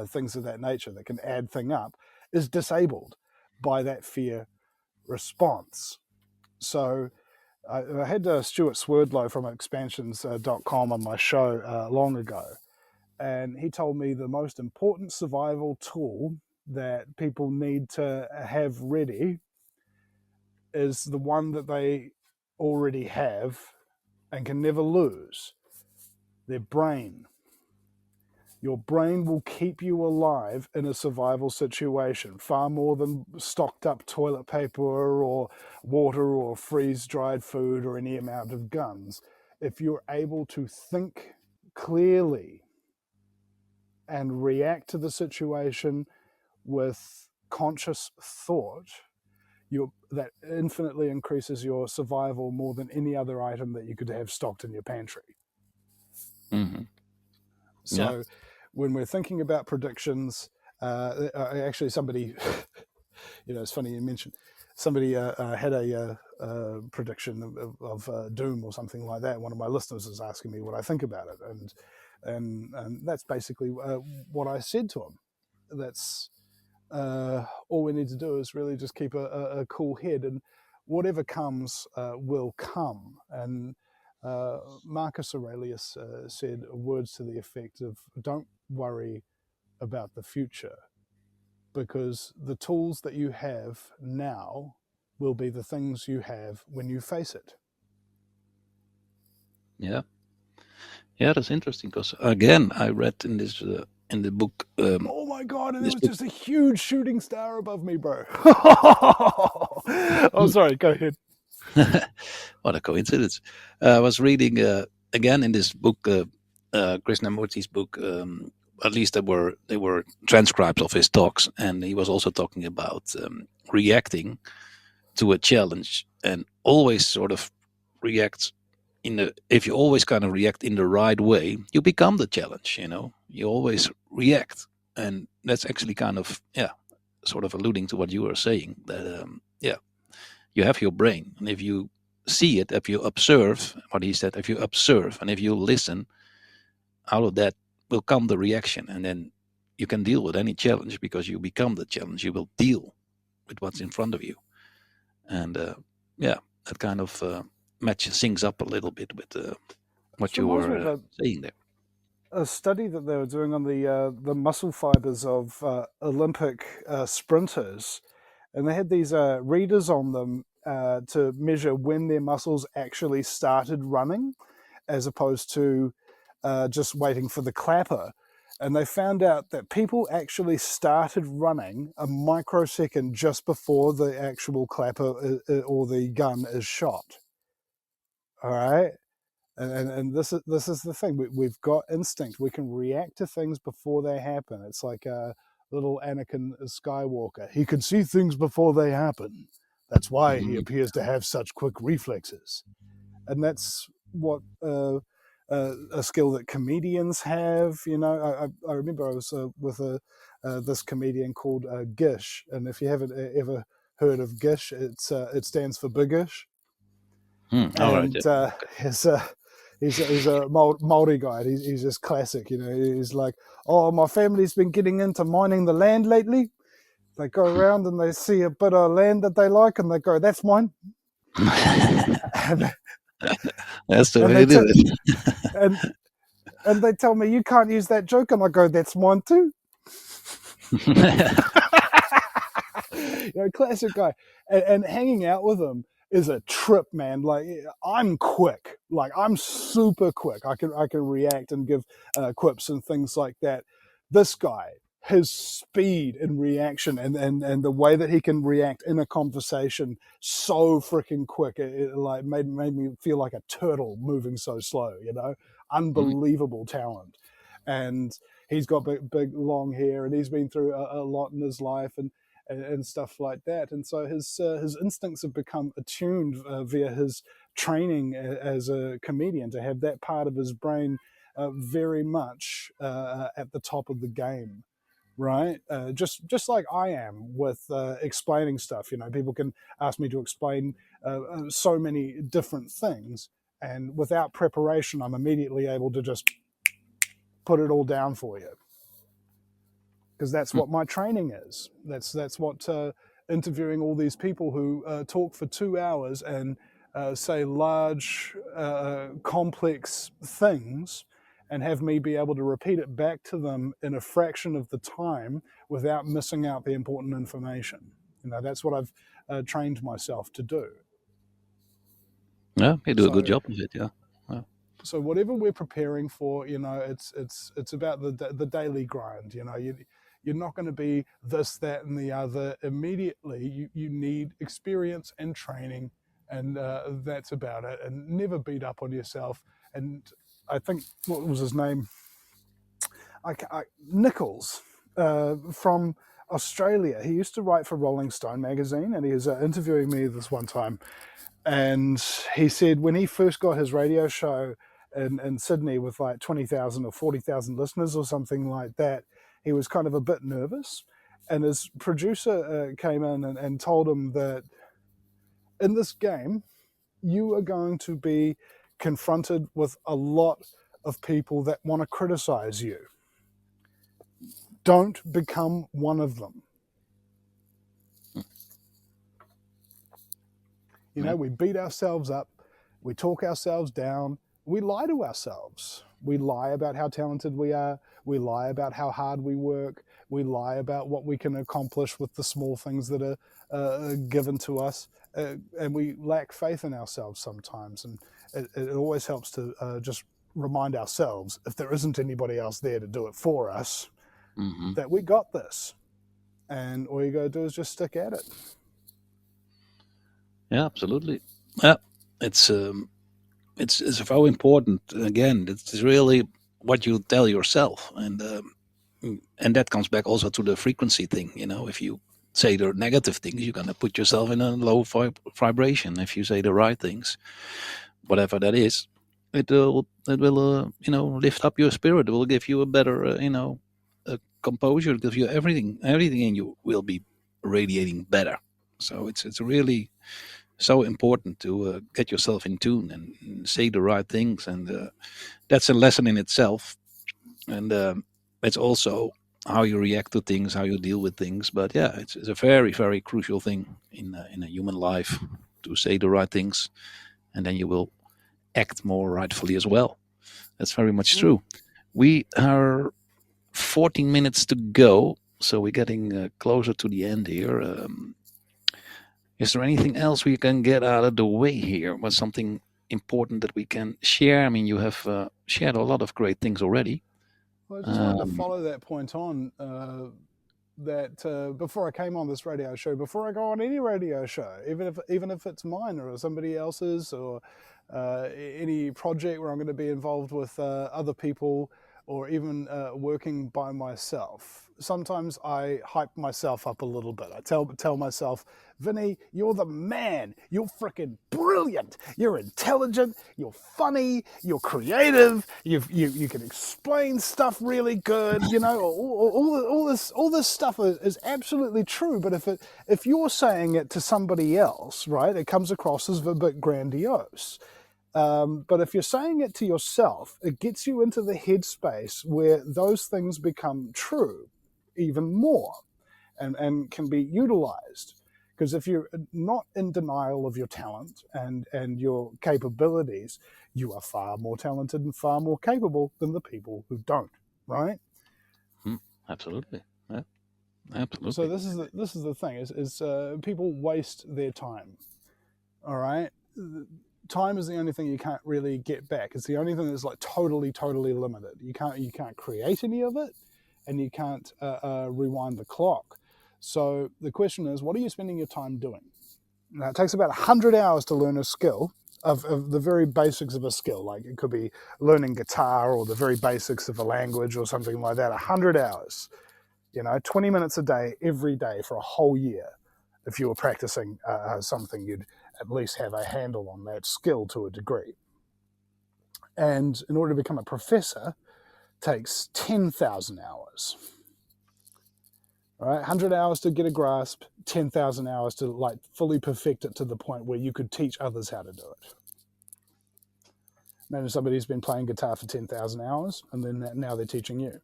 F: things of that nature that can add thing up, is disabled by that fear response. So I had Stuart Swerdlow from expansions.com on my show long ago, and he told me the most important survival tool that people need to have ready is the one that they already have and can never lose: their brain. Your brain will keep you alive in a survival situation far more than stocked up toilet paper or water or freeze-dried food or any amount of guns. If you're able to think clearly and react to the situation with conscious thought, that infinitely increases your survival more than any other item that you could have stocked in your pantry.
C: Mm-hmm.
F: So when we're thinking about predictions, actually somebody, it's funny you mentioned, somebody had a prediction of doom or something like that. One of my listeners is asking me what I think about it. And that's basically what I said to him. That's all we need to do is really just keep a cool head, and whatever comes will come. And Marcus Aurelius said words to the effect of, don't worry about the future, because the tools that you have now will be the things you have when you face it.
C: Yeah, that's interesting, because again, I read in this in the book.
F: Oh my God, and there was
C: book,
F: just a huge shooting star above me, bro. Oh, sorry, go ahead.
C: What a coincidence! I was reading again in this book, Krishnamurti's book. At least they were transcribes of his talks, and he was also talking about reacting to a challenge, and always sort of react if you always kind of react in the right way, you become the challenge. You always react, and that's actually kind of sort of alluding to what you were saying, that you have your brain, and if you see it, if you observe what he said, if you observe and if you listen, out of that will come the reaction, and then you can deal with any challenge because you become the challenge. You will deal with what's in front of you, and that kind of matches things up a little bit with what you were saying there.
F: A study that they were doing on the muscle fibers of Olympic sprinters, and they had these readers on them to measure when their muscles actually started running, as opposed to just waiting for the clapper. And they found out that people actually started running a microsecond just before the actual clapper or the gun is shot. All right. And this is the thing. We've got instinct. We can react to things before they happen. It's like a little Anakin Skywalker. He can see things before they happen. That's why he appears to have such quick reflexes. And that's what a skill that comedians have. I remember I was with this comedian called Gish, and if you haven't ever heard of Gish, it stands for Biggish. And he's a Maori guy. He's just classic. He's like, oh, my family's been getting into mining the land lately. They go around and they see a bit of land that they like, and they go, that's mine.
C: That's the way to do
F: it. And they tell me, you can't use that joke, and I go, that's mine too. Classic guy. And hanging out with him is a trip, man. Like, I'm quick. Like, I'm super quick. I can react and give quips and things like that. This guy, his speed and reaction and the way that he can react in a conversation so freaking quick, it like made me feel like a turtle moving so slow. Unbelievable talent. And he's got big long hair, and he's been through a lot in his life and stuff like that. And so his instincts have become attuned via his training as a comedian to have that part of his brain very much at the top of the game, right? Just like I am with explaining stuff. People can ask me to explain so many different things, and without preparation, I'm immediately able to just put it all down for you. Because that's what my training is. That's what interviewing all these people who talk for 2 hours and say large, complex things, and have me be able to repeat it back to them in a fraction of the time without missing out the important information. That's what I've trained myself to do.
C: Yeah, you do a good job of it. Yeah.
F: So whatever we're preparing for, it's about the daily grind. You're not going to be this, that, and the other immediately. You need experience and training, and that's about it. And never beat up on yourself. And I think, what was his name? Nichols from Australia. He used to write for Rolling Stone magazine, and he was interviewing me this one time. And he said when he first got his radio show in Sydney with like 20,000 or 40,000 listeners or something like that, he was kind of a bit nervous. And his producer came in and told him that in this game, you are going to be confronted with a lot of people that want to criticize you. Don't become one of them. We beat ourselves up, we talk ourselves down, we lie to ourselves. We lie about how talented we are, we lie about how hard we work, we lie about what we can accomplish with the small things that are given to us, and we lack faith in ourselves sometimes. And it always helps to just remind ourselves, if there isn't anybody else there to do it for us, that we got this. And all you got to do is just stick at it.
C: Yeah, absolutely. Yeah, it's very important. Again, it's really what you tell yourself, and that comes back also to the frequency thing. If you say the negative things, you're gonna put yourself in a low vibration. If you say the right things, whatever that is, it will lift up your spirit. It will give you a better composure. It gives you everything in you will be radiating better. So it's really so important to get yourself in tune and say the right things, and that's a lesson in itself. And it's also how you react to things, how you deal with things. But yeah, it's a very, very crucial thing in a human life to say the right things, and then you will act more rightfully as well. That's very much true. We are 14 minutes to go, so we're getting closer to the end here. Is there anything else we can get out of the way here? Was something important that we can share? I mean, you have shared a lot of great things already.
F: Well, I just wanted to follow that point on, that before I came on this radio show, before I go on any radio show, even if it's mine or somebody else's, or any project where I'm going to be involved with other people, or even working by myself, sometimes I hype myself up a little bit. I tell myself, Vinny, you're the man. You're freaking brilliant. You're intelligent. You're funny. You're creative. You can explain stuff really good. All this stuff is absolutely true. But if you're saying it to somebody else, right, it comes across as a bit grandiose. But if you're saying it to yourself, it gets you into the headspace where those things become true even more and can be utilized. Because if you're not in denial of your talent and your capabilities, you are far more talented and far more capable than the people who don't, right?
C: Absolutely. Yeah. Absolutely.
F: So this is the thing is people waste their time. All right? Time is the only thing you can't really get back. It's the only thing that's like totally limited. You can't create any of it, and you can't rewind the clock. So the question is, what are you spending your time doing? Now, it takes about 100 hours to learn a skill of the very basics of a skill. Like it could be learning guitar or the very basics of a language or something like that. 100 hours, 20 minutes a day, every day for a whole year. If you were practicing something, you'd at least have a handle on that skill to a degree. And in order to become a professor, takes 10,000 hours. All right, 100 hours to get a grasp, 10,000 hours to like fully perfect it to the point where you could teach others how to do it. Imagine somebody's been playing guitar for 10,000 hours, and then now they're teaching you.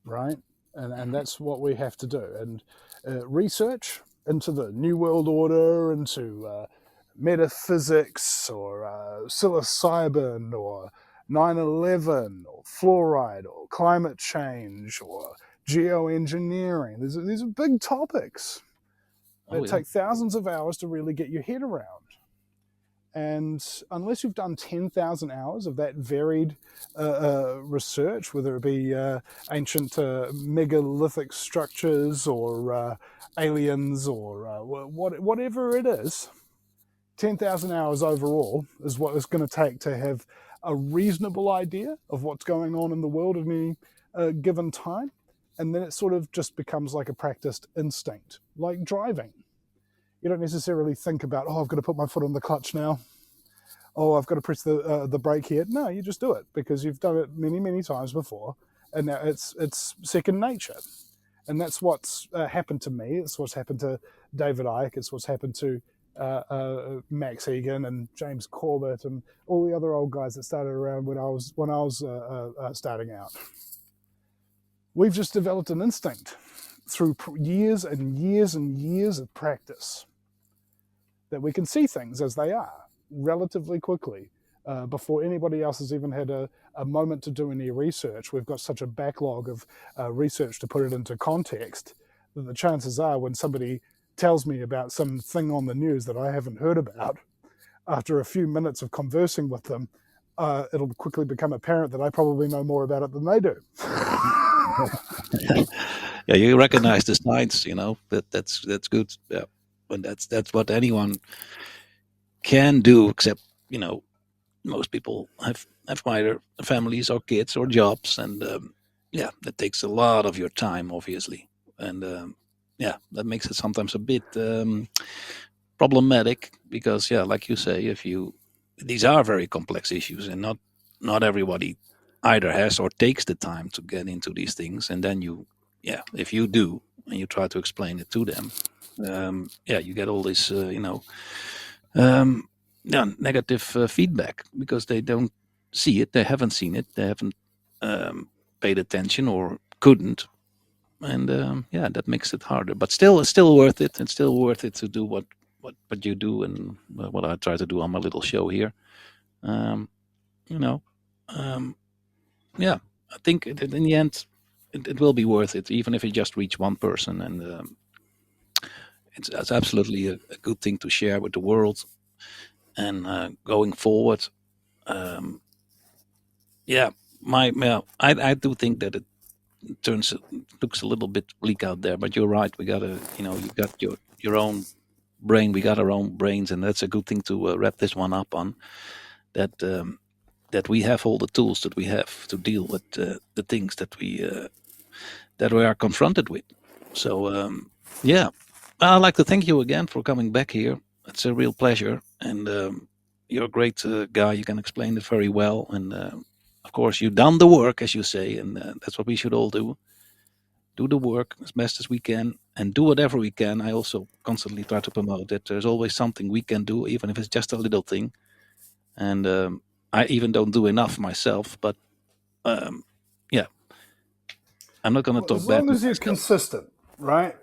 F: Right? And that's what we have to do. And research into the New World Order, into metaphysics, or psilocybin, or 9/11, or fluoride, or climate change, or geoengineering. These are big topics.
C: Oh
F: that
C: yeah.
F: take thousands of hours to really get your head around. And unless you've done 10,000 hours of that varied research, whether it be ancient megalithic structures or aliens or whatever it is, 10,000 hours overall is what it's going to take to have a reasonable idea of what's going on in the world at any given time. And then it sort of just becomes like a practiced instinct, like driving. You don't necessarily think about, oh, I've got to put my foot on the clutch now. Oh, I've got to press the brake here. No, you just do it because you've done it many, many times before, and now it's second nature. And that's what's happened to me. It's what's happened to David Icke. It's what's happened to Max Egan and James Corbett and all the other old guys that started around when I was starting out. We've just developed an instinct through years and years and years of practice that we can see things as they are relatively quickly before anybody else has even had a moment to do any research. We've got such a backlog of research to put it into context that the chances are when somebody tells me about something on the news that I haven't heard about, after a few minutes of conversing with them, it'll quickly become apparent that I probably know more about it than they do.
C: Yeah, you recognize the signs, that's good. Yeah, and that's what anyone can do, except most people have either families or kids or jobs, and yeah, that takes a lot of your time, obviously, and yeah, that makes it sometimes a bit problematic because, yeah, like you say, these are very complex issues, and not everybody either has or takes the time to get into these things, and then if you do and you try to explain it to them, yeah, you get all this, negative feedback because they don't see it, they haven't seen it, they haven't paid attention or couldn't, and yeah, that makes it harder. But still, it's still worth it. It's still worth it to do what you do and what I try to do on my little show here. Um, you know, um, yeah, I think in the end, it will be worth it, even if you just reach one person, and it's absolutely a good thing to share with the world. And going forward, yeah, I do think that it looks a little bit bleak out there, but you're right. We gotta, you got your own brain. We got our own brains, and that's a good thing to wrap this one up on. That we have all the tools that we have to deal with the things that we are confronted with. So yeah, I'd like to thank you again for coming back here. It's a real pleasure, and you're a great guy. You can explain it very well, and of course, you've done the work, as you say, and that's what we should all do. Do the work as best as we can, and do whatever we can. I also constantly try to promote that there's always something we can do, even if it's just a little thing. And I even don't do enough myself, but yeah, I'm not going to talk
F: As
C: bad
F: long
C: to
F: as you're
C: myself.
F: consistent, right?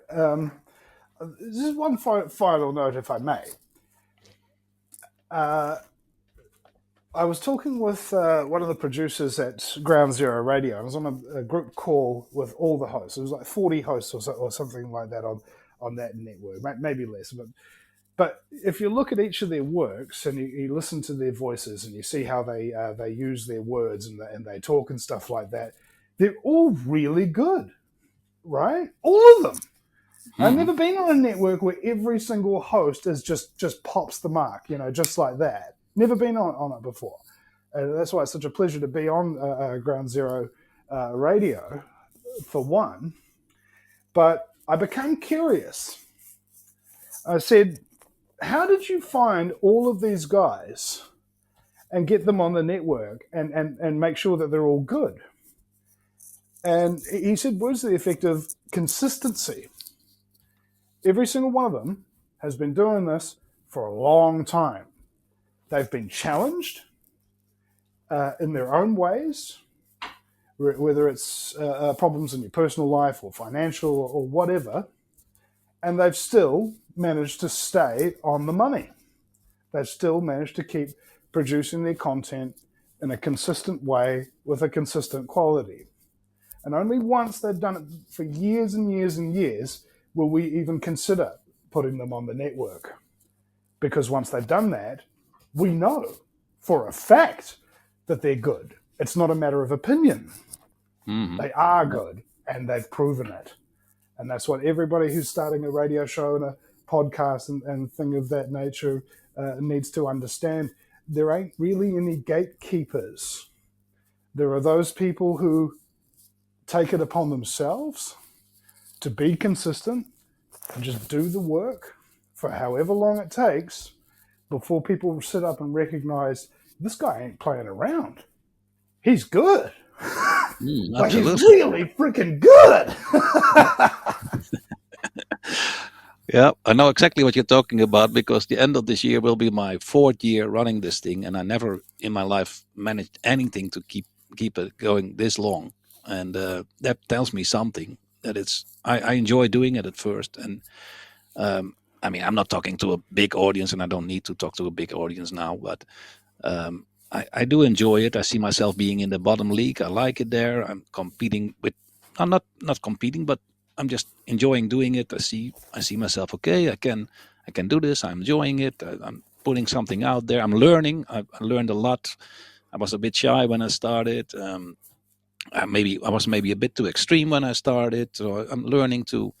F: Just one final note, if I may. I was talking with one of the producers at Ground Zero Radio. I was on a group call with all the hosts. It was like 40 hosts or something like that on that network, maybe less. But if you look at each of their works and you listen to their voices and you see how they use their words and they talk and stuff like that, they're all really good, right? All of them. I've never been on a network where every single host is just pops the mark, just like that. Never been on it before. That's why it's such a pleasure to be on Ground Zero Radio, for one. But I became curious. I said, how did you find all of these guys and get them on the network and make sure that they're all good? And he said words to the effect of consistency. Every single one of them has been doing this for a long time. They've been challenged in their own ways, whether it's problems in your personal life or financial or whatever, and they've still managed to stay on the money. They've still managed to keep producing their content in a consistent way with a consistent quality. And only once they've done it for years and years and years will we even consider putting them on the network. Because once they've done that, we know for a fact that they're good. It's not a matter of opinion.
C: Mhm.
F: They are good, and they've proven it. And that's what everybody who's starting a radio show and a podcast and thing of that nature needs to understand. There ain't really any gatekeepers. There are those people who take it upon themselves to be consistent and just do the work for however long it takes before people sit up and recognize this guy ain't playing around. He's good. Like, he's
C: Absolutely.
F: really freaking good.
C: Yeah, I know exactly what you're talking about because the end of this year will be my 4th year running this thing, and I never in my life managed anything to keep it going this long, and that tells me something that I enjoy doing it at first, and I mean I'm not talking to a big audience, and I don't need to talk to a big audience now, but I do enjoy it. I see myself being in the bottom league. I like it there. I'm competing with, I'm not competing, but I'm just enjoying doing it. I see myself. Okay, I can do this. I'm enjoying it. I'm putting something out there. I'm learning. I learned a lot. I was a bit shy when I started. I was maybe a bit too extreme when I started. So I'm learning to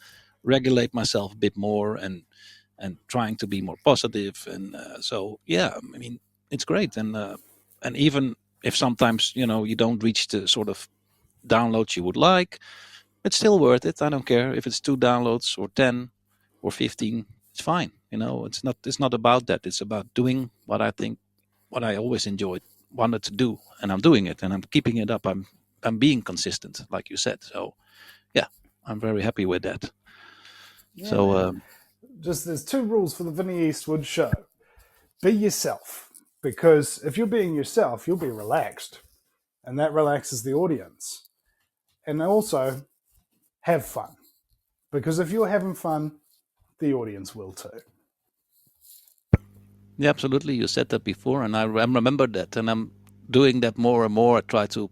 C: regulate myself a bit more and trying to be more positive. And so yeah, I mean it's great. And even if sometimes you don't reach the sort of downloads you would like, it's still worth it. I don't care if it's 2 downloads or 10 or 15. It's fine. It's not about that. It's about doing what I always wanted to do, and I'm doing it, and I'm keeping it up. I'm being consistent, like you said. So yeah, I'm very happy with that.
F: Yeah,
C: so
F: just there's 2 rules for the Vinny Eastwood show. Be yourself, because if you're being yourself, you'll be relaxed, and that relaxes the audience. And also, have fun, because if you're having fun, the audience will too.
C: yeah, absolutely. You said that before, and I remember that, and I'm doing that more and more. I try to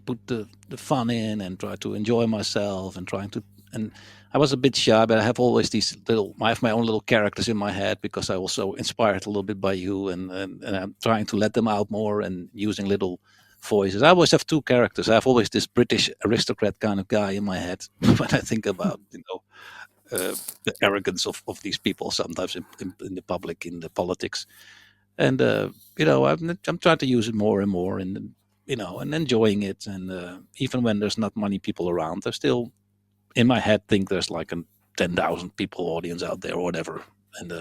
C: put the fun in and try to enjoy myself and trying to. And I was a bit shy, but I have always I have my own little characters in my head because I was so inspired a little bit by you, and I'm trying to let them out more and using little voices. I always have 2 characters. I have always this British aristocrat kind of guy in my head when I think about the arrogance of these people sometimes in the public, in the politics. And I'm trying to use it more and more, and and enjoying it. And even when there's not many people around, I still in my head think there's like a 10,000 people audience out there or whatever. And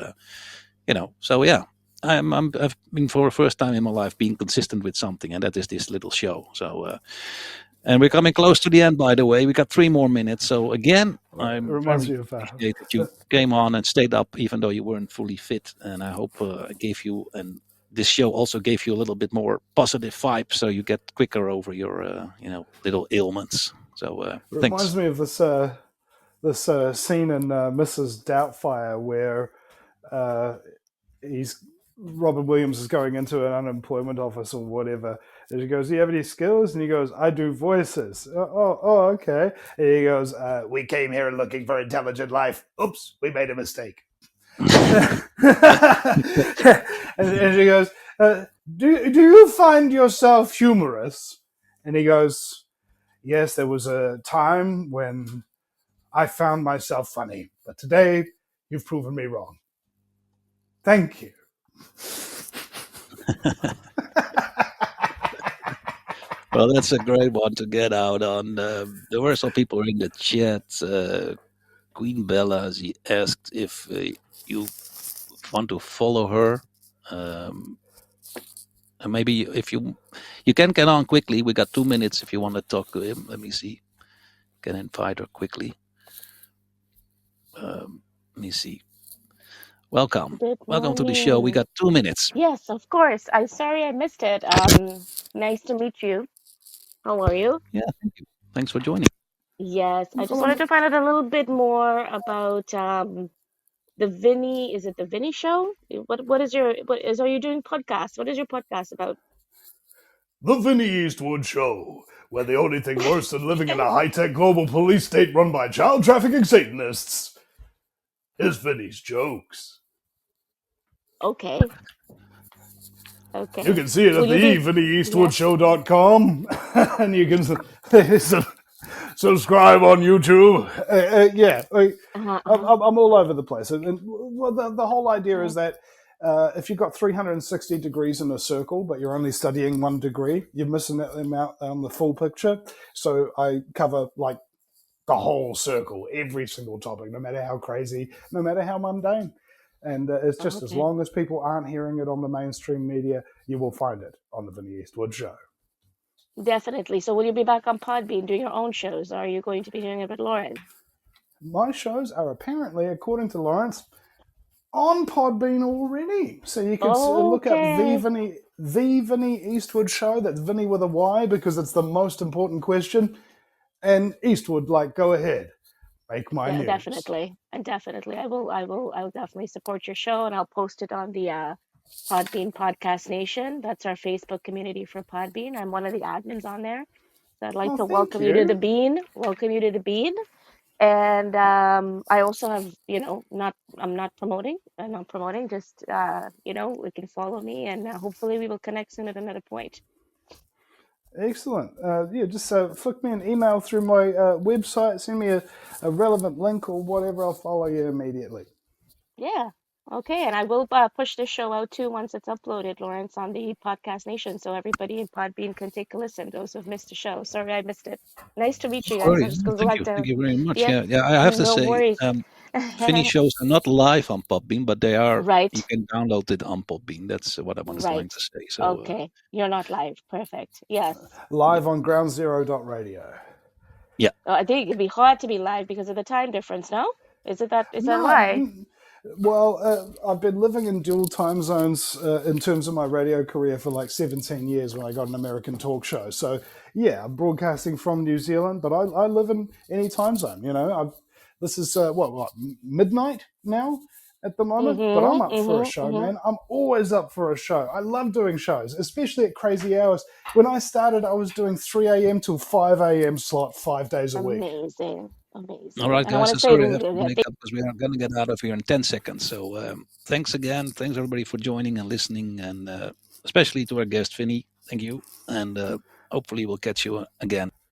C: so yeah, I've been for the first time in my life being consistent with something, and that is this little show. So and we're coming close to the end, by the way. We got 3 more minutes. So again,
F: It reminds me of
C: appreciate that you came on and stayed up even though you weren't fully fit. And I hope I gave you, and this show also gave you a little bit more positive vibe, so you get quicker over your little ailments. So
F: it
C: thanks.
F: reminds me of this scene in Mrs. Doubtfire where Robin Williams is going into an unemployment office or whatever, and she goes, "Do you have any skills?" And he goes, "I do voices." Oh, okay. And he goes, "We came here looking for intelligent life. Oops, we made a mistake." and she goes, "Do you find yourself humorous?" And he goes, "Yes, there was a time when I found myself funny, but today you've proven me wrong. Thank you."
C: Well, that's a great one to get out on. There were some people in the chat. Queen Bella, she asked if you want to follow her. And maybe if you can get on quickly. We got 2 minutes if you want to talk to him. Let me see. Can invite her quickly. Let me see. Welcome.
G: Good
C: Welcome to the show. We
G: morning.
C: got 2 minutes.
G: Yes, of course. I'm sorry I missed it. Nice to meet you. How are you?
C: Yeah, thank you. Thanks for joining.
G: Yes, I just wanted to find out a little bit more about the Vinny. Is it the Vinny show? Are you doing podcast? What is your podcast about?
F: The Vinny Eastwood Show, where the only thing worse than living in a high-tech global police state run by child trafficking Satanists Here's Vinny's jokes.
G: Okay.
F: You can see it
G: Will
F: at
G: you be?
F: VMAN.com, and you can subscribe on YouTube. I'm all over the place. And well, the whole idea is that if you've got 360 degrees in a circle, but you're only studying 1 degree, you're missing out on the full picture. So I cover like the whole circle, every single topic, no matter how crazy, no matter how mundane. And it's just as long as people aren't hearing it on the mainstream media, you will find it on the Vinny Eastwood Show.
G: Definitely. So will you be back on Podbean doing your own shows, or are you going to be doing it with Lauren?
F: My shows are apparently, according to Lawrence, on Podbean already. So you can look up the Vinny Eastwood Show. That's Vinny with a Y, because it's the most important question. And Eastwood, like, go ahead. Make my news.
G: Definitely. And definitely. I will definitely support your show, and I'll post it on the Podbean Podcast Nation. That's our Facebook community for Podbean. I'm one of the admins on there. So I'd like to welcome you to the Bean. Welcome you to the Bean. And I also have, I'm not promoting. I'm not promoting. Just, we can follow me, and hopefully we will connect soon at another point.
F: Excellent. Just flick me an email through my website, send me a relevant link or whatever, I'll follow you immediately.
G: Yeah. Okay, and I will push this show out too once it's uploaded, Lawrence, on the Podcast Nation, so everybody in Podbean can take a listen, those who've missed the show. Sorry I missed it. Nice to meet you guys.
C: Sorry,
G: I'm just going
C: thank
G: to
C: you. Thank you very much. Yeah, I have to
G: no
C: say,
G: worries.
C: Vinny shows are not live on Podbean, but they are.
G: Right.
C: You can download it on Podbean. That's what I was trying to say. So
G: okay, you're not live. Perfect. Yes.
F: Live on groundzero.radio.
C: Yeah.
G: I think it'd be hard to be live because of the time difference. No, is that why?
F: Well, I've been living in dual time zones in terms of my radio career for like 17 years when I got an American talk show. So, yeah, I'm broadcasting from New Zealand, but I live in any time zone. This is, midnight now at the moment? But I'm up for a show, man. I'm always up for a show. I love doing shows, especially at crazy hours. When I started, I was doing 3 a.m. till 5 a.m. slot 5 days a week.
G: Amazing.
C: All right, guys. Sorry, I have to make up because we are going to get out of here in 10 seconds. So thanks again. Thanks, everybody, for joining and listening. And especially to our guest, Vinny. Thank you. And hopefully we'll catch you again.